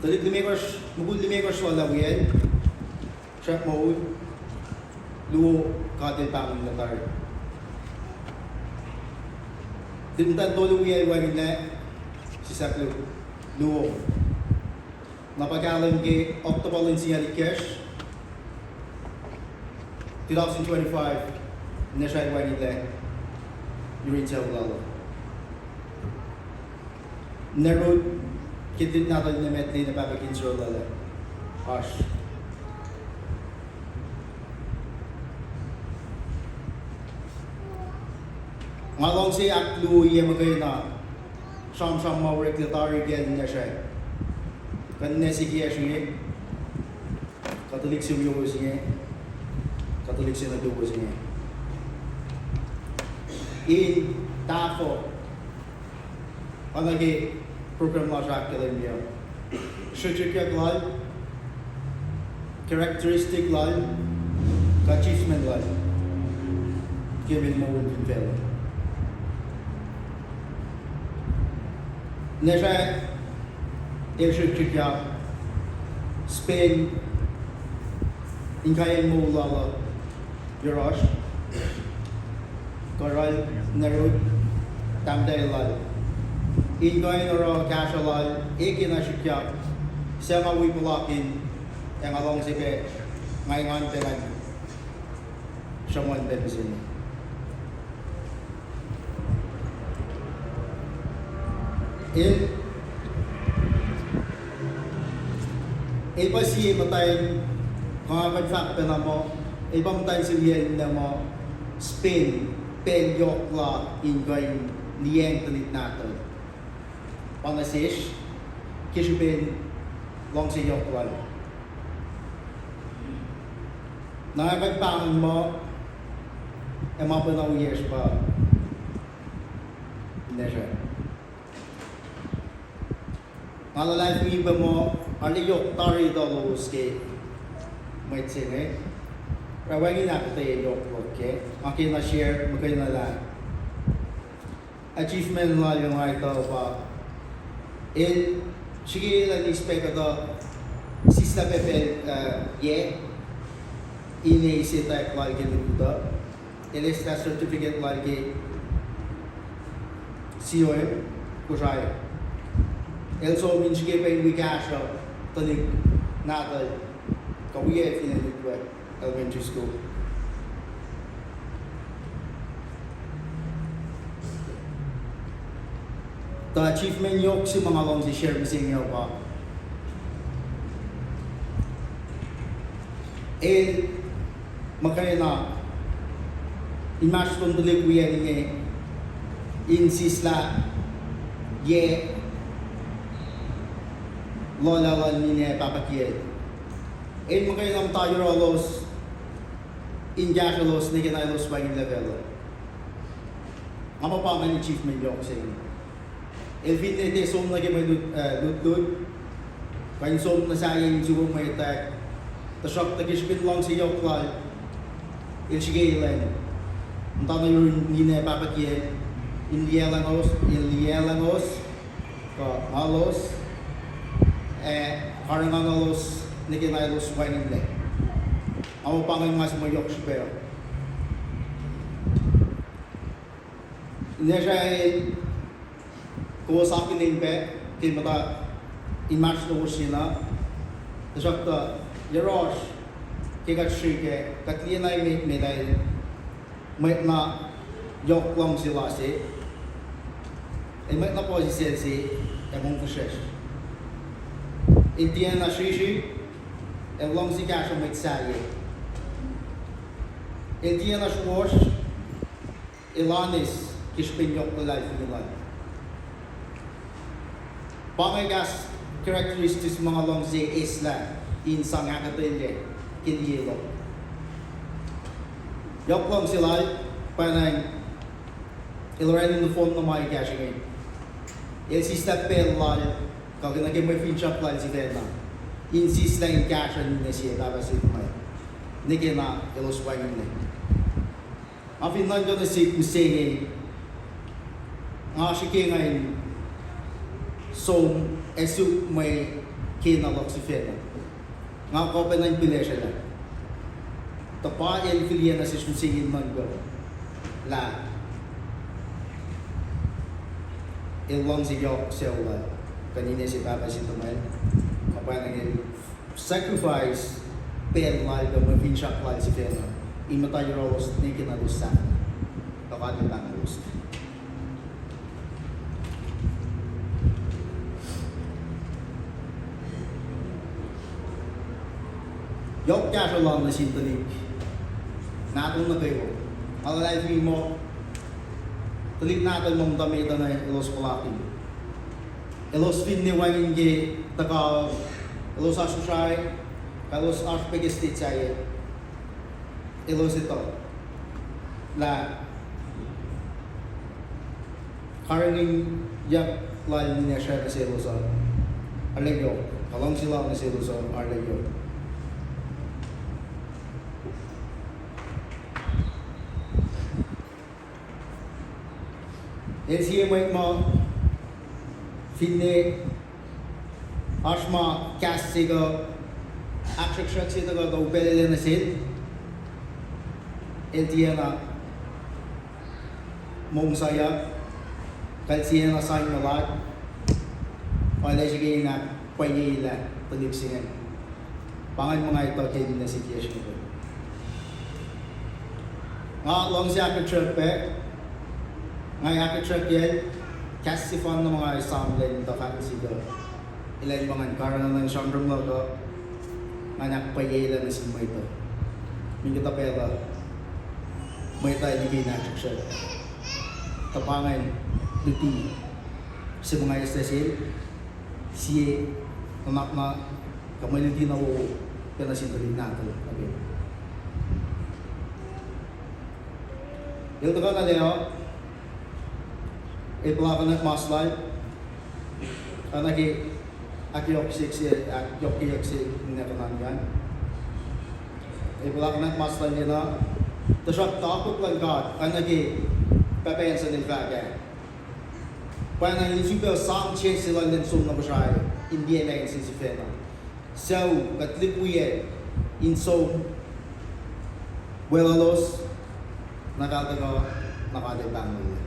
Tulik lumikos, mugul lumikos wala uyen. Siya mo luo katil pangin na tayo. Lipuntayin tolo uyen wangin na Saklo luo. Napagalan ke October siya ni cash 2025 na siya iwan nila yung sa ulalo. Narod kitit natin na metli na papakinso lala. Harsh. ngalong si aklu iya magay na sham ma regulatory gel niya siya kanne si kiya siya Katolik si uyo siya Katolik si nadugo siya in tafo anagi program la siya niya Shujikya glal characteristic lal achievement lal given mo with fail Nesha Shujikya Spain in kayan mo lala Yorosh Koral Nerud Tamday lal in kayan oro kasha lal ikina shukya siya nga wipulakin yang along si pe ngayon dengan someone pe bisini iba si matay mga factor na mo ibang tayo si liyan na mo Spain pen yokla ingay liyan talit natin pangasis kisipin long si yokla nakakagpangan mo mga panahon years pa hindi siya malalay kung iba mo aliyok tari dolos ke may tsine rawagin natin tayo yok okay makin na share magkain na lang achievement na yung ito pa sige lang expect ito sista pepe ineisi type lagi dito elesta certificate lagi COM KOSRAEAN also means give a cash talik natal kawiye in elementary school the achievement yok si mga long si share missing yo pa makanya na imash kung tuloy kuya niya insist ye lola lan niya papakiyel makanya lang tayo rolos injackalos ni kinailos baging level apa pa man achievement yok sa inyo vinete som lagi may lut kain som na sayang subo may tak tasok tagishpin lang si yok lai ilshigailan entah yung nina papakiyel Ilielangos ko halos harangalos nikinailos waining le amo pangay mas mayok spero nesha ko sa akin nimpe kimata image to sila tasok to Yarosh kigat shike katlianay medal may na yok lang sila si may na posisyon si emong kushes Indian na shishi long si kasha may saye Indian na swash ilanis kishpin yok na life nila pangagas characteristics mga long si isla insang akatille kiniyelo yok lang sila panang ilaran yung phone na may cash ngayon insista pelal kalau naging may feature plan si Vena insist lang yung cash na siya tapos ito may naging na iluswa yun na afin lang ko na si Kusenge nga siya kaya ngayon so esu may kinalok si Vena nga ko pa na yung pila siya lang tapa yung filia na si Kusenge man ko la ilang si yok sila kanina si Papa si Tomel kapag naging sacrifice pen life ng mga pinchak life si Fena imatay yung rolos na kinalusan kapag ang rolos yok kaya siya lang na sintalik natong na kayo malalay mo Tulit natin mong damita na ilos palakin. Ilos fin ni wangin ge taka ilos SHRA, ilos archpegist saya. Ilos ito. La karanging yak lain niya siya kasi ilos arlegyo. Kalong sila kasi ilos arlegyo. LCM mo finne ashma cast siga action shot siga do belele na sil LTN mong saya kalsiyan na sign malat wala sige na payila tulipsingan pangan mga ito kay na situation ko nga long siya ka trip ngay aking track yan, kasi fun ng mga assembly nito kasi dito. Ilan yung mga karoon ng siyang logo, nga nakapayela na si ito. May kita pera, may tayo hindi na-check siya. Tapangan, luti, sa mga estasil, siya, anak na, kamay luti na ako, pinasindalin natin. Okay. Yung taga na leo, ipla ka ng maslay, anaki akiyoksik na kanangan. Ipla ka ng maslay nila, tasyak takot lang ka, anaki papayan sa nilvaga. Kaya nang inisipil sang chen sila ng sum na basyay, hindi na yung sisifena. So, katlipuye, in so, welalos, nakataga, nakadibang nila.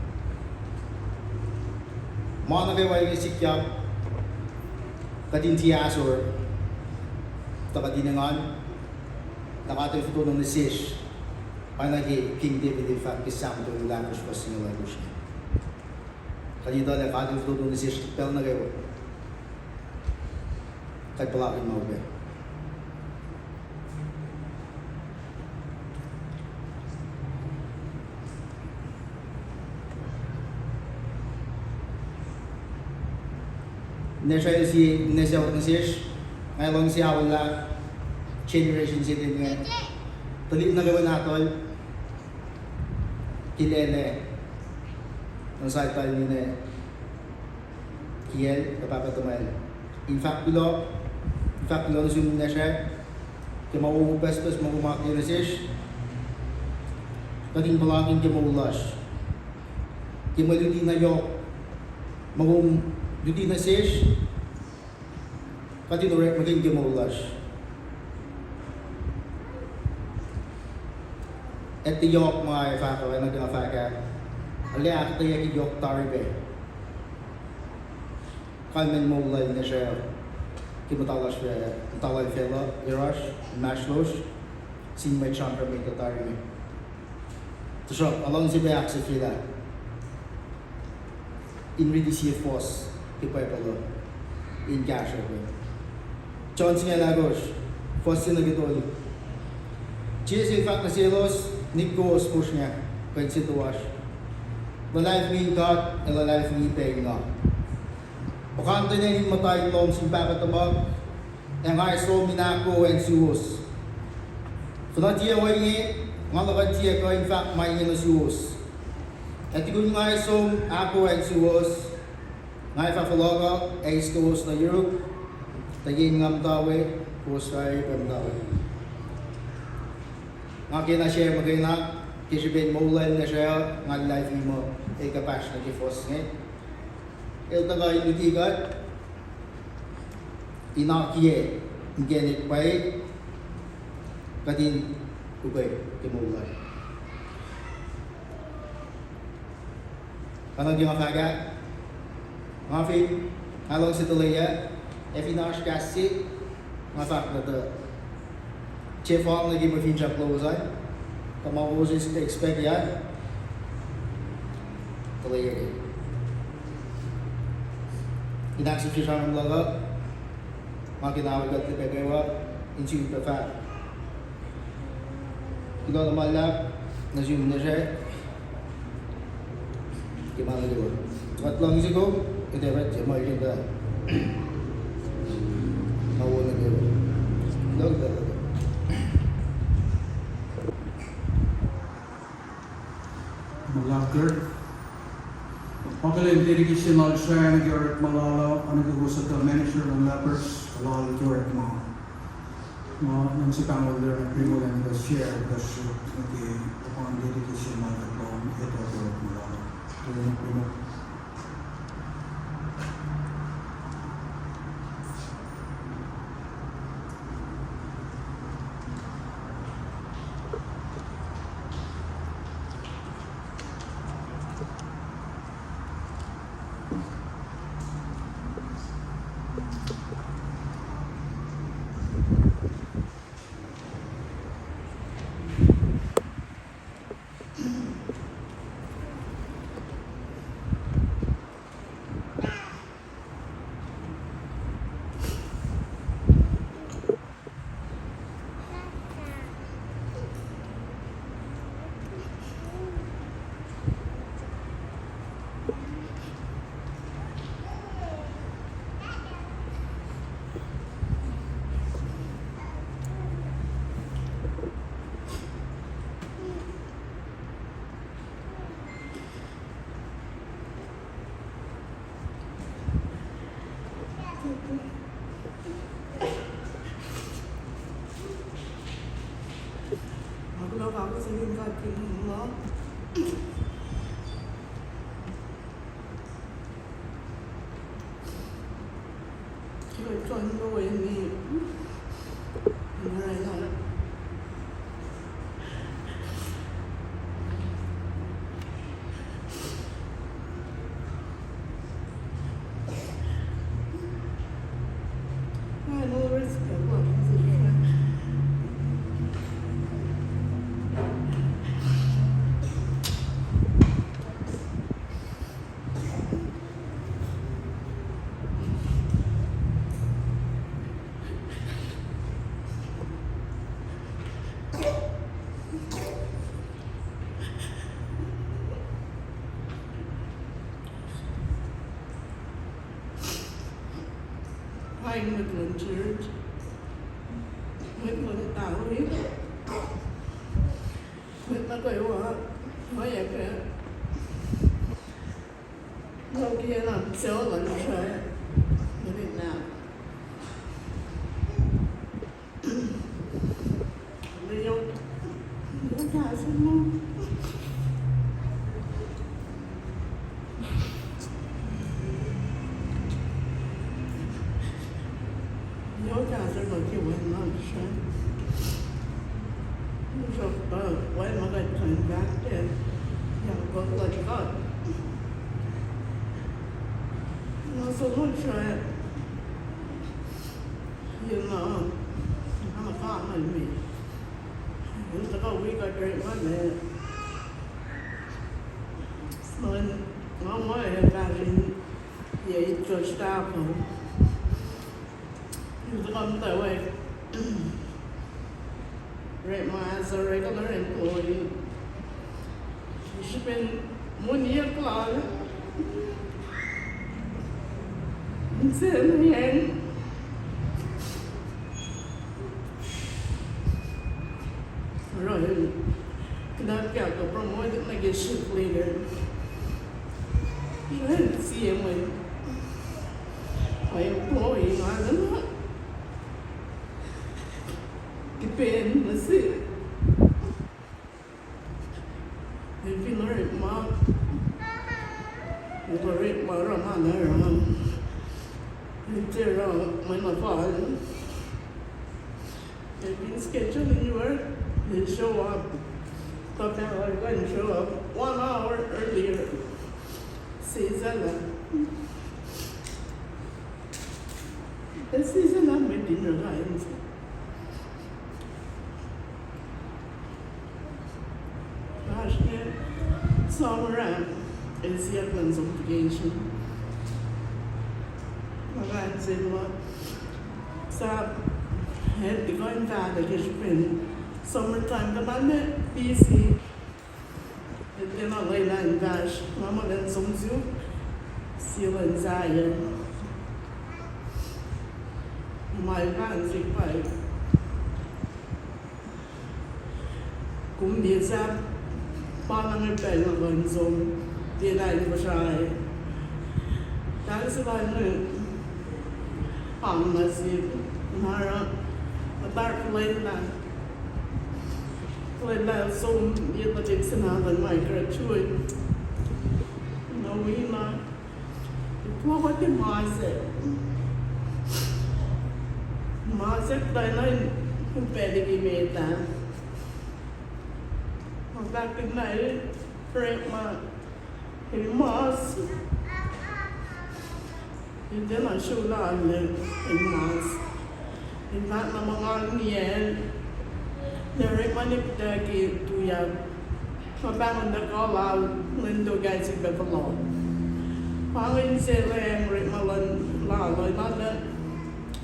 Mana kay way sikya kadin tiasor takadinangan nakatay futo ng message panagi King David fact isang to language pa sinula language kadito na kadin futo ng message pel na kayo kay palakin mo ba Nesya si Nesya Otnesish, ngayon siya wala generation si din nga. Tulit na gawa natol, kilele, ang saital ni na Kiel, kapapatumal. In fact, below na siyong Nesya, kaya mauupes-pes magumak ni Nesish, kating palaging kaya maulas. Kaya maluti na yok, Duty na sish, pati norek maging gemolash. At the yok mga ifaka, ay nag-afaka, alaya kita yung yok taribe. Kalmen molay na siya, kimatalas siya, talay fela, irash, mashlosh, sin may champa may tataribe. So siya, along si Beak si Fila, in really see force. Ipapalo in cash ako. Chance nga lagos, first na gitoli. Cheers in fact na silos, Nikos push niya, kaya situash. The life me got, and the life me paying up. Pakanto na yung matay tom simpapatabag, ang haiso minako and suos. Funatiya wayi, nga lakatiya ko in fact may na suos. At kung nga haiso ako and suos, ngay fafaloga ay schools na Europe, taging ngam tawe, KOSRAEAN pamtawe. Nga kina-share magayna, kisibin maulan na siya, nga life mo, ay kapash na kifos ngay. El taga yung itigat, inakiye, genit pa'y, kadin, ubay, kimaulan. Kanang di makaga, mga fin, halong si Tulaya, Finash kasi, mga fact na ito. Chef Hong lagi mo fin siya close ay, kamawusis to expect yan. Tulaya rin. Inaksip siya ng laga, mga kinawag at tipagawa, insume pa fact. Ikaw na malap, na-zoom na siya. Kimaligo. What long is ago? It ever Jamal da. How will it go? Look that. Malagger. Pagkalin dedication al SHRA na Garrett Malala, ano gagusad ka manager ng lepers, Malala Garrett mo. Nang si Pangolder na primo lang the share because upon dedication ng tatlong ito Garrett Malala. Ito yung primo. Aku nak aku sendiri kat rumah. Kita contoh ini, ini lah. I know respect what is it. I'm Midland Church. Midland tạo biết. Midland quay qua nói vậy kìa. Lâu kia làm xấu lần rồi. Ở Việt Nam. Bây giờ chúng ta sẽ mua. Nhớ cả rồi mà kêu anh làm sao? Rồi quay mà lại thành gác trên, nhà có lần gọi. Nó sống một chuyện, nhưng mà nó có mình, chúng ta có quý cái chuyện mà này, mình nó mới là gì vậy cho staff không? The one that way, right, as a regular employee, she's been 1 year plus. And then again, right, not get the promoted like a shift leader. You didn't see him when my employee, I don't know. Depend, let's see. If you learn it, Mom, you learn it, but I'm not there. When my father, they've been scheduling you work, they show up. Sometimes I go and show up 1 hour earlier. Season. The season I'm meeting the lines. Last year, SHRA is the advance obligation. Maganda sila sa head ko yung kada kasi summertime naman na busy. And in a Leyland Bash, Mama and Sumzu, Seal and Zion. My fancy pipe. Cũng đi ra ba năm bảy là vận dụng đi lại của sai đáng sự là người bằng là gì mà ra bắt lên là xong như là chính xác là mày cái chui nó nghĩ là qua quá cái mà sẽ tới nó không phải đi bị mệt à back in night, break my mask. And then I showed on in mask. In fact, I'm on the end. There money to ya. My bang on the call out, Lindo guys in the law. Pangin say, Lam, Rick Malon, La, like that.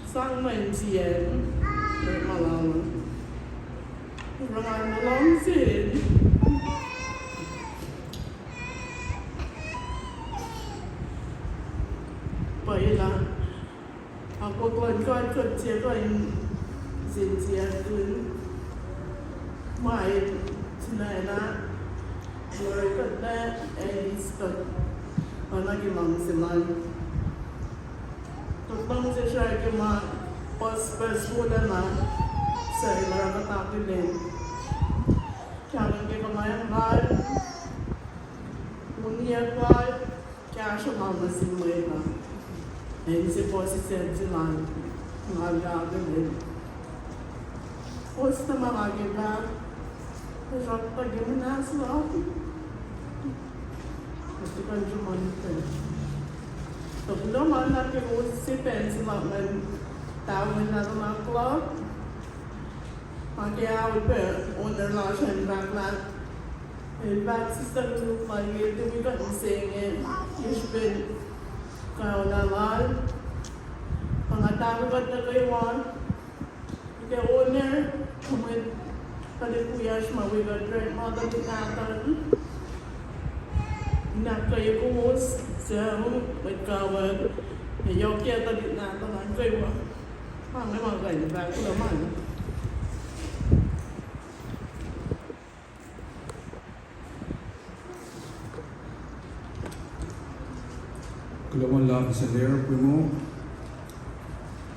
Sang my CN, Rick Malon. Run along, said. Vậy là cô còn coi cực chế coi diễn chế cứ mãi này là rồi cực đó ấy cực và nó cái lòng xin lỗi tôi không sẽ share cái mà post vô đó là sẽ là nó tạo cái nền chẳng cái cái máy lại muốn nhớ coi cái số nào mà xin lỗi là em se posso sentir lá na dele. Posso tomar lá que dá, eu já paguei o nasce lá. Estou com o monitor. Então, não manda que eu se pense lá, mas tá olhando na clock. Aqui é o pé, onde lá já vai lá. Ele vai se estar no país, eu vou dizer que espelho. Kau dalam pengetahuan terlewat, kita owner, kemudian pada kuyas mahu bergerak mahu dikatakan, nak kaya kumus, sehari berkawan, yokia tadi nak tangan kaya, pangai mahu kaya bagus lemah. Kulaman lang sa layer mo.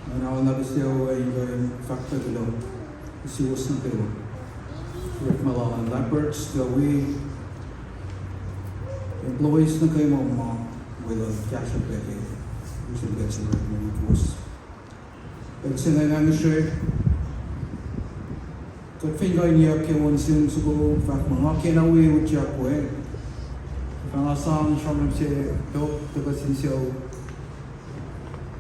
Manawan na siya ay factor below. Isiwas na kayo. Rick Malalan Leopards, the way employees na kayo mga with a cash and pay. Usually gets a red money post. Pero sinangang siya kat finger niya kayo sin sugo fact mga kinawi utya ko Pangasang siyang siya dok tagasin siya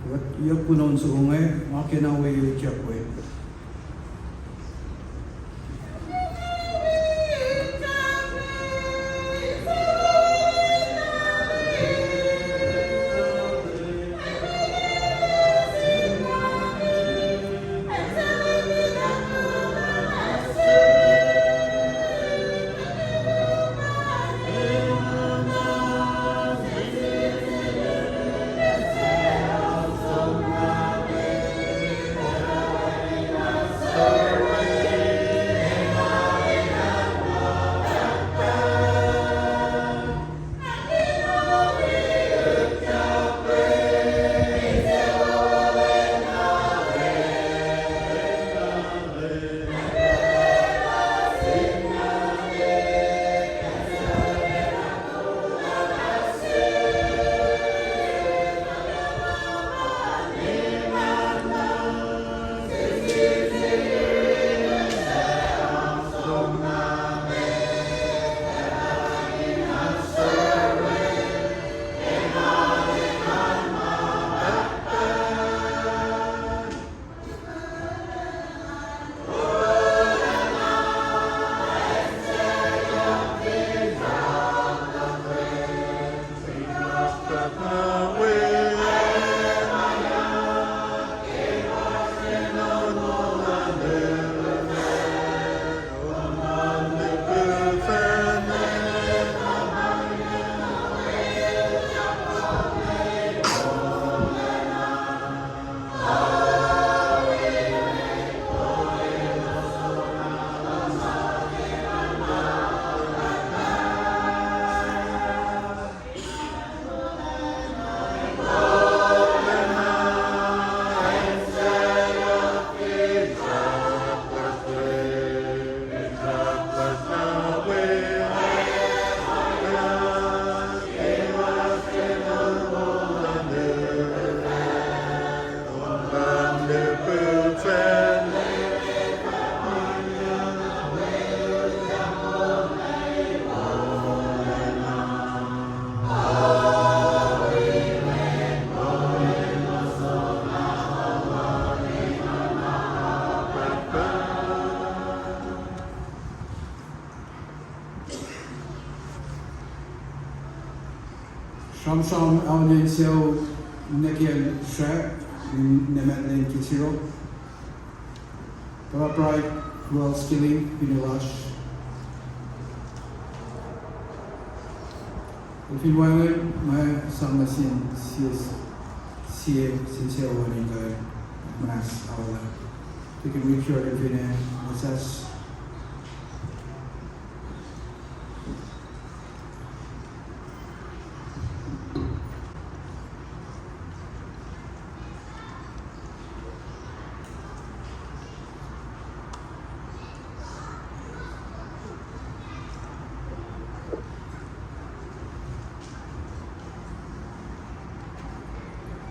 wat iya punon suungay makinawi utya ko Shamsham Audiencio Nekiel SHRA Nemetlin KINCHIRO. Upright, well skilling, Pinilash. If you want my son, sincere warning guy, mass our you can make sure if you assess.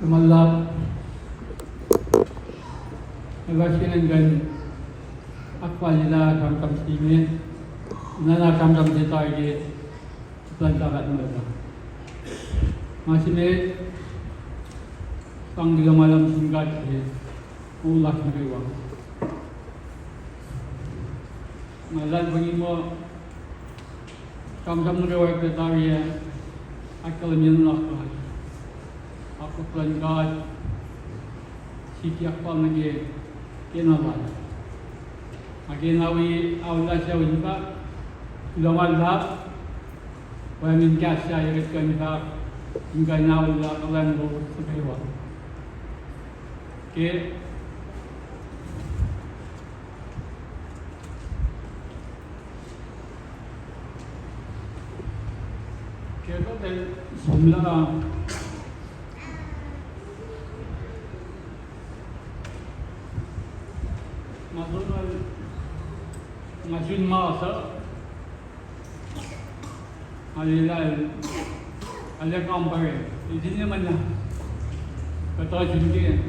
Lumalap, nagasinan akwa nila kamkam sini, nana kamkam dito ay plantakat nila. Masih pang malam singkat ulas na kayo. Malan bagi mo kamkam na kayo ay petariya akal niyan lakwa. Aku pelanggan setiap pal lagi kenal. Lagi nawi awal saya juga lawan lap, wamin kasih ayat kami hingga nawal lap alam lo sebewa. Ke kau dah semula ngajuin masa alilal kampare ini mana kata jungi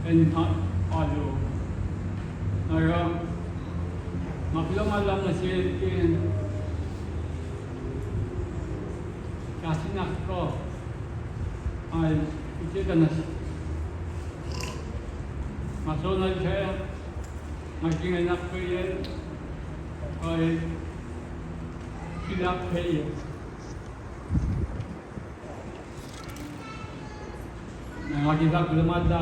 entah alu nara maklumat malam nasi kasih nak ko ay itu kan nasi masuk nasi saya makin enak kaya ay silap kaya. Nakakita ko naman na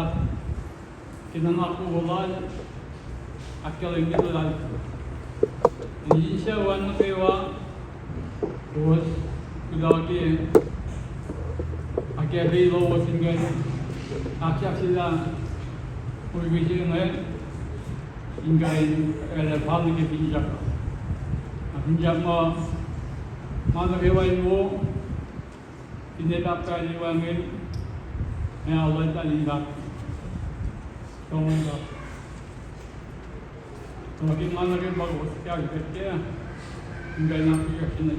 kinamakuhulan at kalingitulan ko. Hindi siya wano kayo buwas kulagi akiyabilo wasingan akyak sila uwisi ngayon hingga ada hal yang pinjam. Pinjam mana kewan wo ini dapat diwangin yang Allah tadi dah. Tolonglah. Kalau mana kewan bagus sekali kerja hingga nak kerja.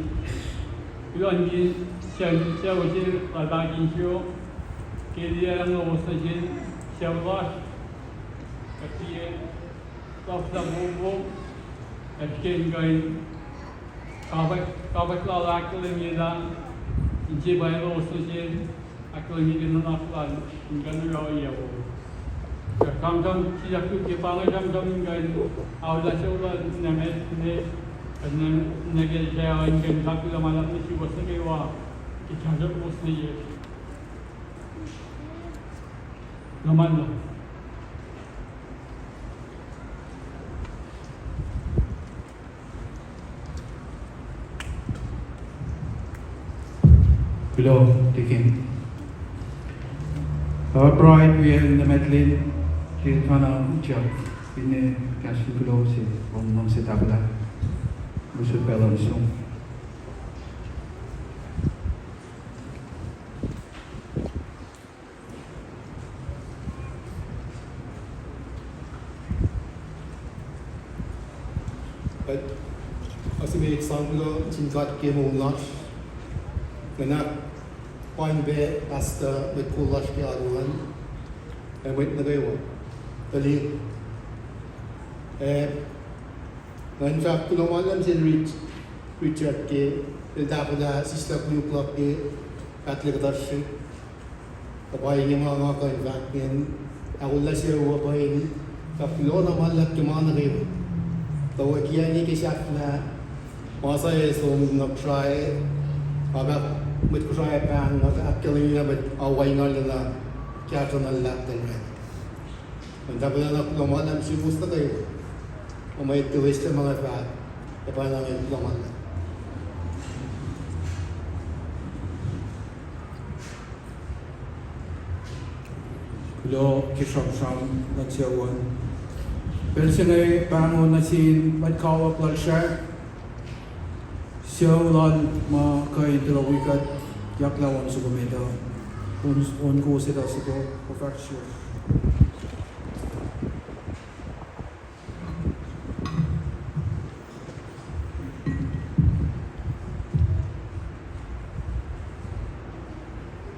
Kalau ni saya wajib ada kinciro kerja yang wajib siapa kerja. Tafsa bubu, etken gain, kabat lala akılın yeda, ince bayra olsun akılın yedinin aklan, ingkanu rawaya bu. Kamkam sejak tu kepangan kamkam gain, awal seolah nemet ne, negel saya ingkanu takut malam ni si bosan kewa, kita jauh bosan ye. Laman. Below the king. Our bride we are in the Medlin, Kirkana Job, in the Castle below, on Monsitabla, we should balance soon. But as an example, Chingat came on lunch. Kena point be asta betkulas ke aruan wait nagayo tali nanjak kulomalam sin Richard ke dapada sister blue club ke Catholic Church kapay yung mga convent awala siya wapain kapilo na malak ke mana kayo tawa kiya ni ke siya na masa so nag try Babak mit KOSRAEAN at kalinga mit away nalala kaya nalalatin rin. Ang dapat na nakuloman ang si gusto kayo. Kung may twist ng mga fat, e paano ang nakuloman na. Kulo kisam-sam nagsiyawan. Pero siya ngay pangon na sin magkawap lang siya. Siya ulan makaintrawikat yaklawan sa gumito. On ko sila sa ko, perfection.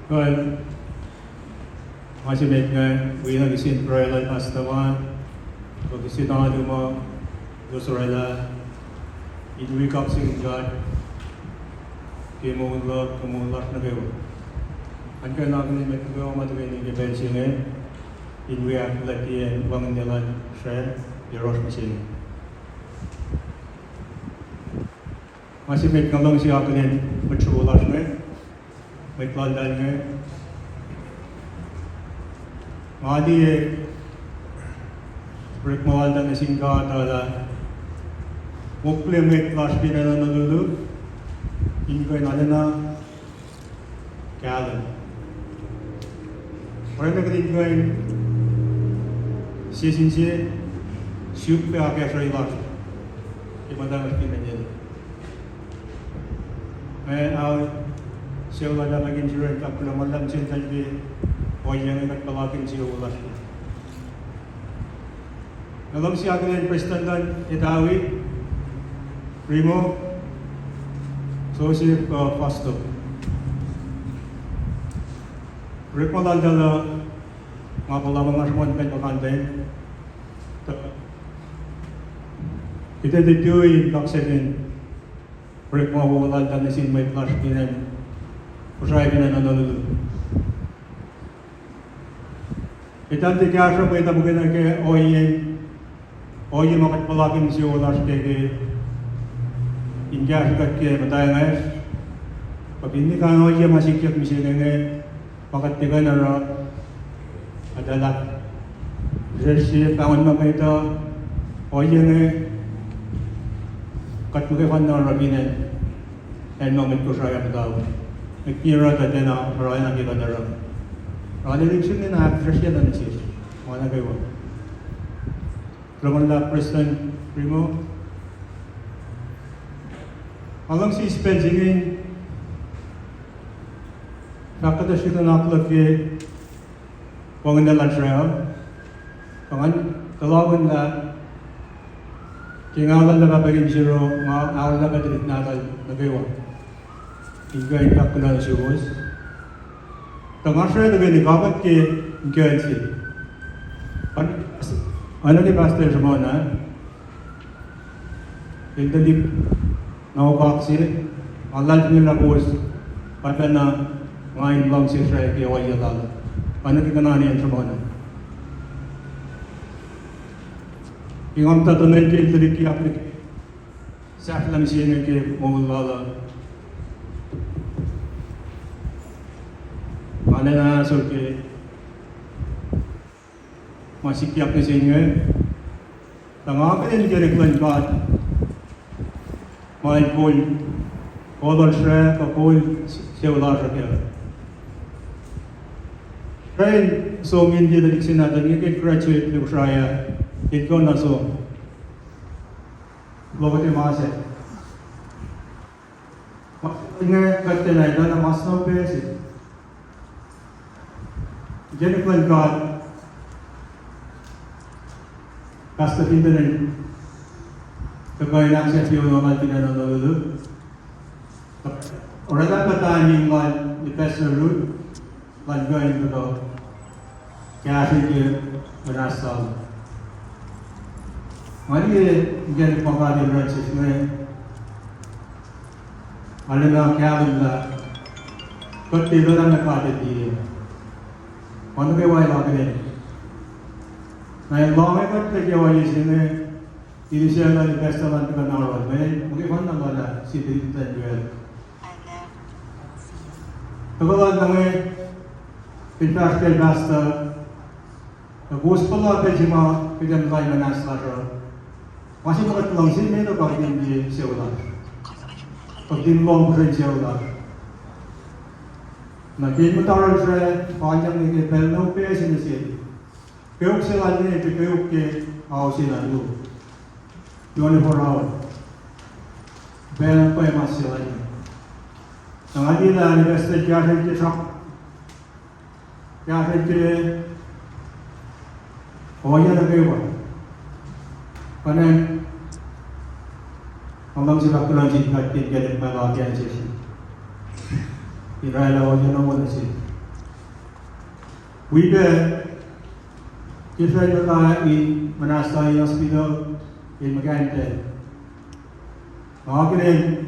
Well, masih baik kan, we have seen prayer like Astaman, so we sit down duma, dosorela, it we come sing God, kemulat na kayo. Angka namin may kagawa matuloy ni Gabel singin, in we have lagi and bangun jalan share, Yeros masing. Masih baik kalau siya akan berculas ni. May plandan nga. Madi break mawalda na singka tala. Mukle may class pina na nalulu. Inko na na kalan. Orang nak rin ko siya siup pe ake SHRA ilas. Imanda mas pina niya. May siya wala na KINCHIRO at ako naman lang siya tayo o yan ang nagpalakin siya wala siya. Alam siya ako na yung prestandan itawi, primo, Joseph Fasto. Rick mo lang dala mga palamang asmon kayo makantay. Ito dito yung kaksenin. Rick mo wala dala na sin may flash pinan. KOSRAEAN na nalulu. Itan ti kasha pa ita bukan ke oye makat palakin si olas ke injas kat ke bataya ngas. Pag hindi ka oye masikyak misalnya nge makat tiga nara adalah jersey kawan mama itu oye nge kat bukan nara binan and moment KOSRAEAN tahu. Nagkira ka din na maraming nakita na rin. Ang election din na actress yan na siya. Mga nagawa. Ramon la President Primo. Alang si spendingin. Nakata siya na nakulat kaya pangandalan siya. Pangan kalawan na kingalan na kapagin siya mga awal na katilit natal nagawa. Hingga itak kena sius. Tengah saya dengan dikapat ke gaji. Anak di pastor semua na. Itu di nawak sih. Allah ni lapus. Pada na ngain lang si SHRA ke awal jalan. Anak di kanan yang semua na. Ingam tatunai ke teriki aplik. Saklam sih ke mawala. Mana na sorke masih kiap ke sini, tengah apa yang jadi kelanjutan, main kol SHRA kol seolah saja. Train songin dia dari sini ada ni ke graduate di Australia, itu naso, logote masih. Ingat kata lain dalam masuk besi. Jadi kelanjutan kasta pindahan kagaya siya siya normal pinanonolo. Orang tak bertanya kan di pasar road, lanjutan itu kaya sih merasa. Mari jadi pengalaman berarti sebenarnya. Ada nak kaya benda, ketiga orang nak ada dia. Mana kewai lagi ni? Nah, lama kan kewai sini, ini siapa lagi festival kita nawar. Mungkin mana mana si digital jual. Tagalan nange pintaskel basta gospel la pejima pidam lai manaslara. Masih makat langsin me to pagdim di seola. Pagdim long pren seola. Na kin mataran se panjang ni ke pelno pe sinisi. Keuk selan ni ke keuk ke au silan lu. 24 hour. Bel pa masih lagi. Nanti lah investor jadi ke shop. Jadi ke orang yang kewa. Panen orang sih bakal lanjut kat jadi malah kian sih. Irai lah orang yang orang sih. Wibe kita juga in menasai hospital in Magante. Makanya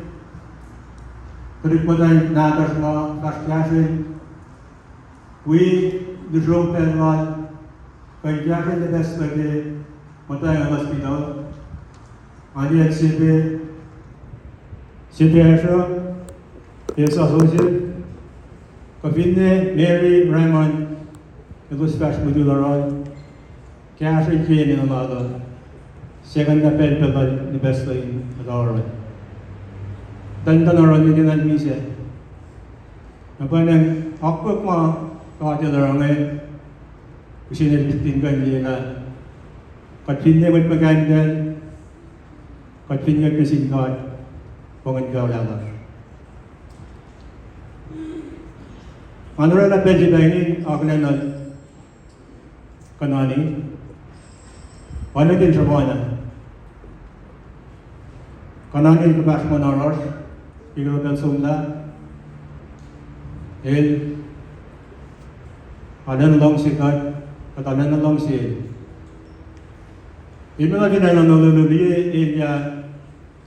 Teripodai natas mo kasyasin, we the drum pelwan, kaya the best lagi, matay ang hospital, adi at SHRA, his associate, Kavine Mary Raymond, it was special modular, Catherine Kane in another, second appel pelwan the best lagi, at all right. Tanda naran ni dinan mise. Apa nang akpok ma kaje narangai usine tinggal dia na. Katin ne mat magandal. Katin ne kesingkat pangan kau lama. Manura na beji baini agnan kanani. Wala din sabana. Kanani kepas monoros. Ikaw ang sumla. Anan long sikat, at anan long si. Iba lagi na nanululi iya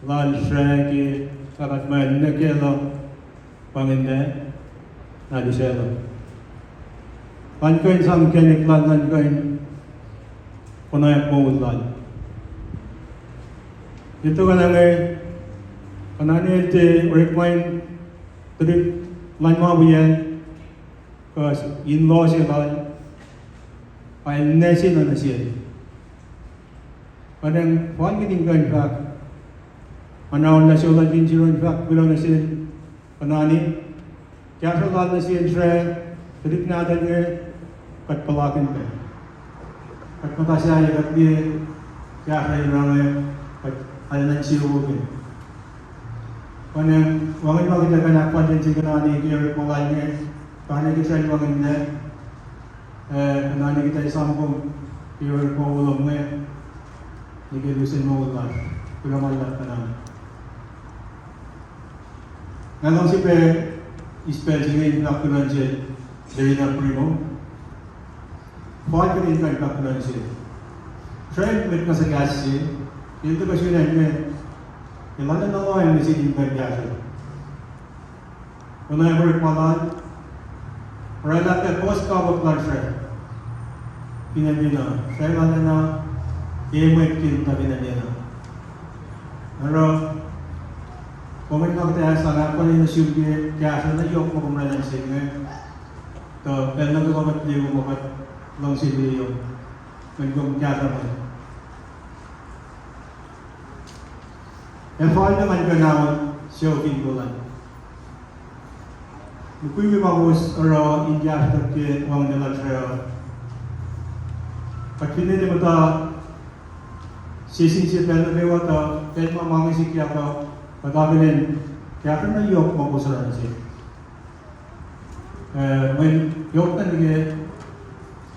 lal SHRA ki kakat man na kelo panginde na diselo. Pankoin sam kenik lan pankoin kunayak mo udlan. Ito ka lang kanani te recommend trip lanma buyan cause in-law siya ba ay nesi na siya padang fon kiting ka in fact manawon na siya din siya in fact bilang na siya kanani kaya siya na siya trip natin kat palakin ka kat matasya kat dia kaya siya yung kat alanan siya huwagin. Panang wangan kita kena kuat dan jika ni kira malainya, kerana kita wangan ni, kerana kita sambung kira pawulong ni, ni kita lusin maulah, kira malah kerana. Ngalong si pe ispel jengin nak kerana je, jadi nak primo, faham kita ini nak kerana je. Saya mereka segas je, itu kesulitan ni. Yang mana nama yang mesti diperbiasa. Kuna yang berikmalan, mereka ke post kabut langsung. Pinabina, saya mana na, ia mungkin tak pinabina. Lalu, komen kita sangat pun ini sudah biasa na yok mau kemudian sehingga, to pernah tu kamu dia mau langsung dia, mungkin biasa mana. Yang paling naman kenal siya pintulan. Mungkin bagus orang India seperti orang dalam saya. Pagkini ni mata sising siya pernah lewat atau pernah mangi si kaya ka pagkabilin kaya kan na yok magusaran siya. When yok tan ni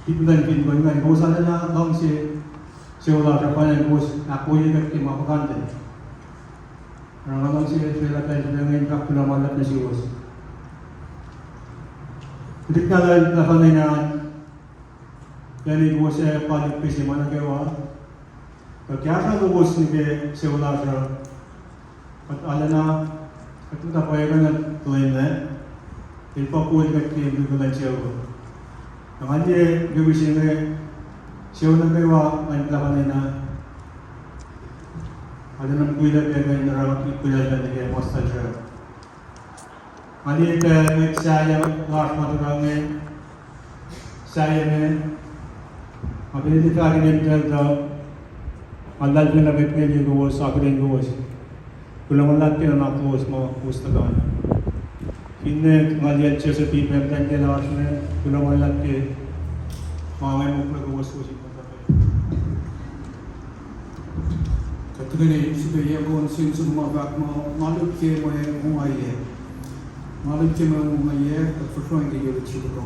tipulan pintulan gusaran na lang siya wala sa panang gus ako yung kimapakantin. Orang sih sudah tahu dengan kap pulau malam nasi us. Jadi kalau lakukan ini, jadi bosnya paling pesi mana kewa. Kalau kiasa tu bos ni ke sekolah sah. Kat alana, kat tu tak payah kan tulen le. Ilmu kuat kat kian tu kalau jauh. Namun dia bisa ni sekolah kewa main lakukan ini. Ada 6 kuila biar naraw ikuila dan dia postal siya. Ali pe saya rahmatullahi saya ne abin di kali ne da Allah bin labet ne juga sakren juga kulang Allah ke na ko usma pustakan inne ngali अच्छे से P पेंटन के लाश में coulomb अल्लाह के मावे मुकले को वस्तु सी पता Katrine sibe yagon sin summa bak maluk ke mo ungaye. Maluk ke mo ungaye at forshowing the year chibuko.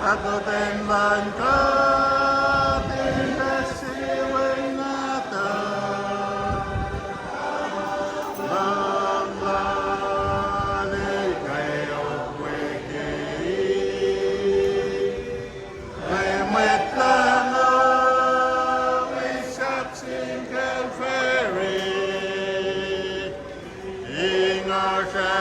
Kakoten van katin besiwen nata Bamblani kayo wiki Kayamet lang o isapsin kalferi Ingar sa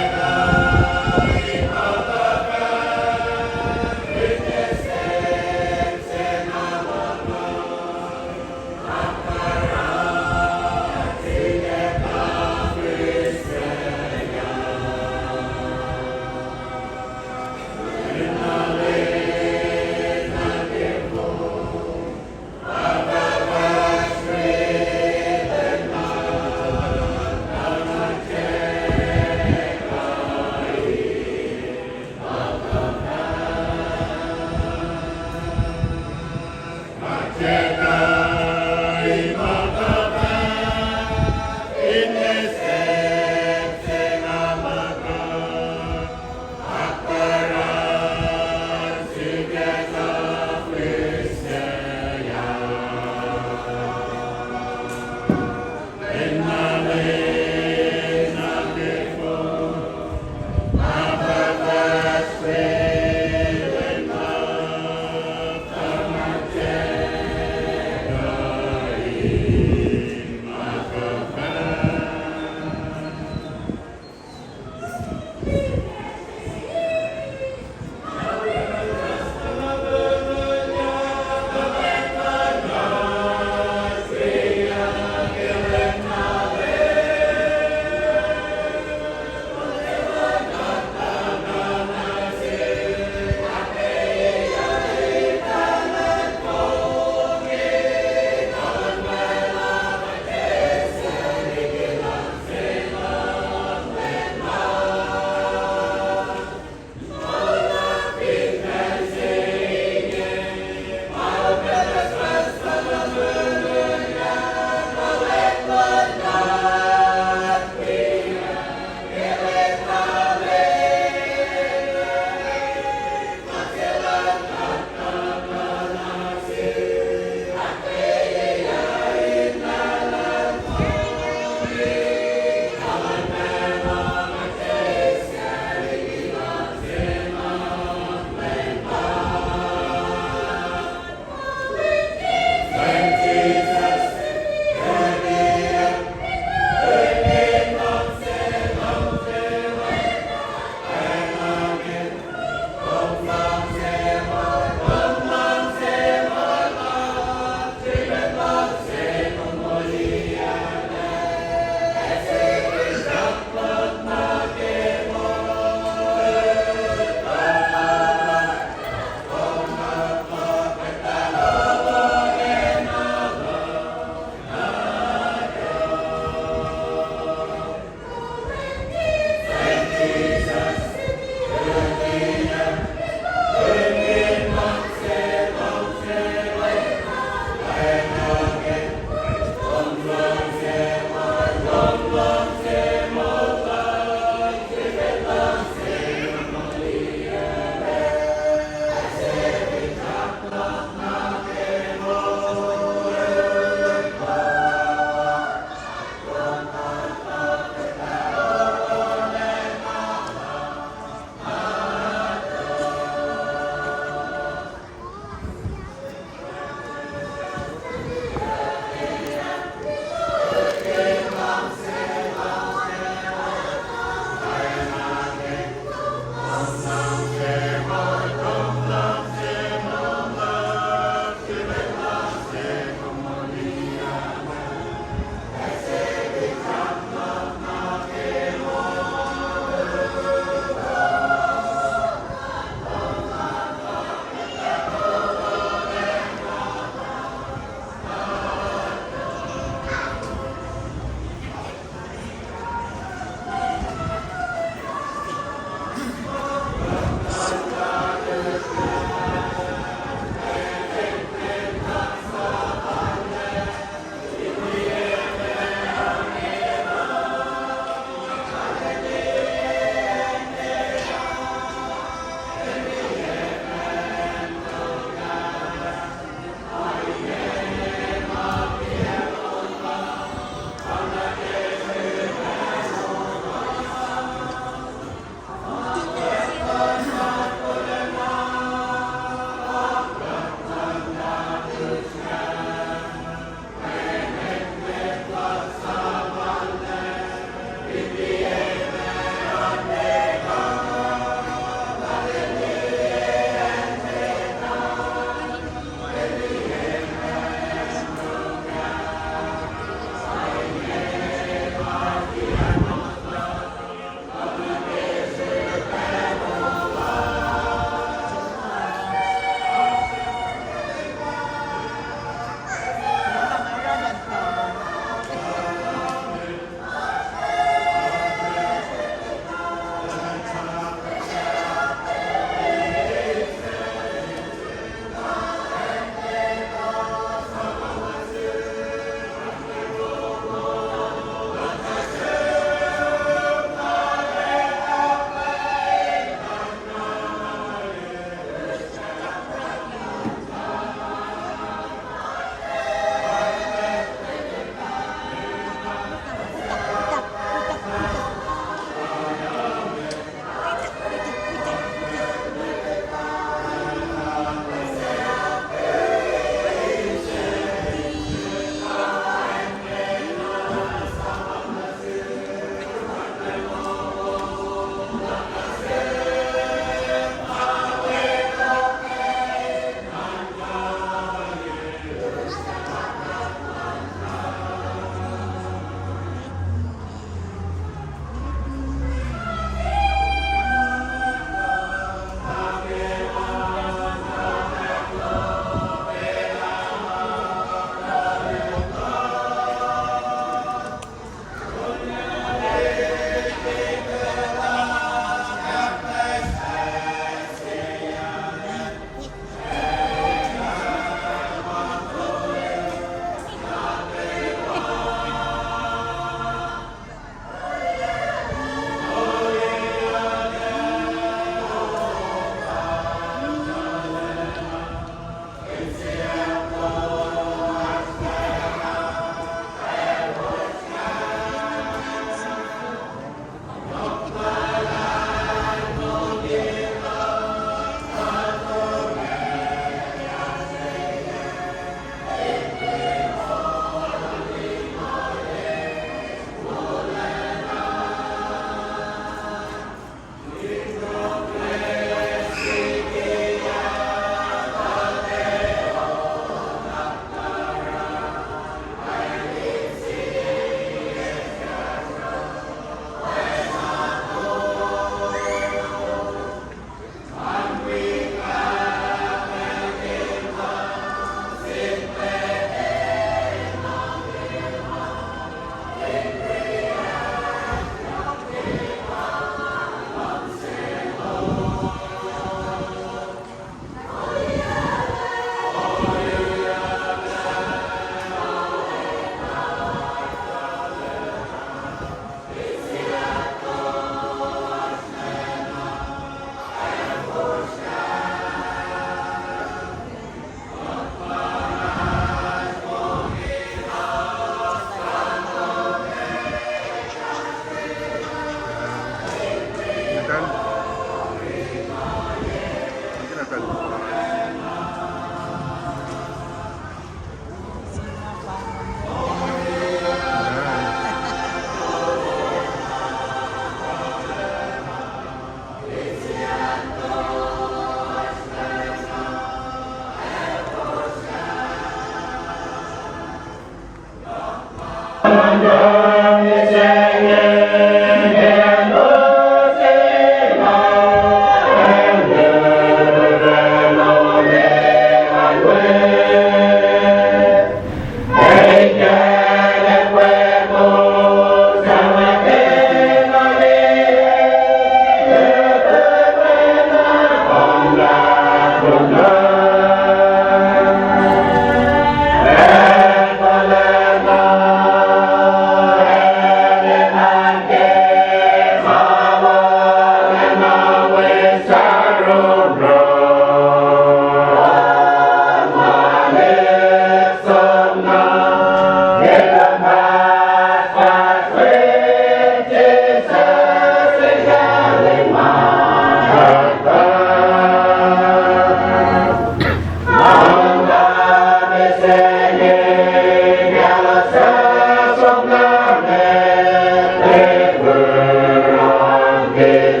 Jesus,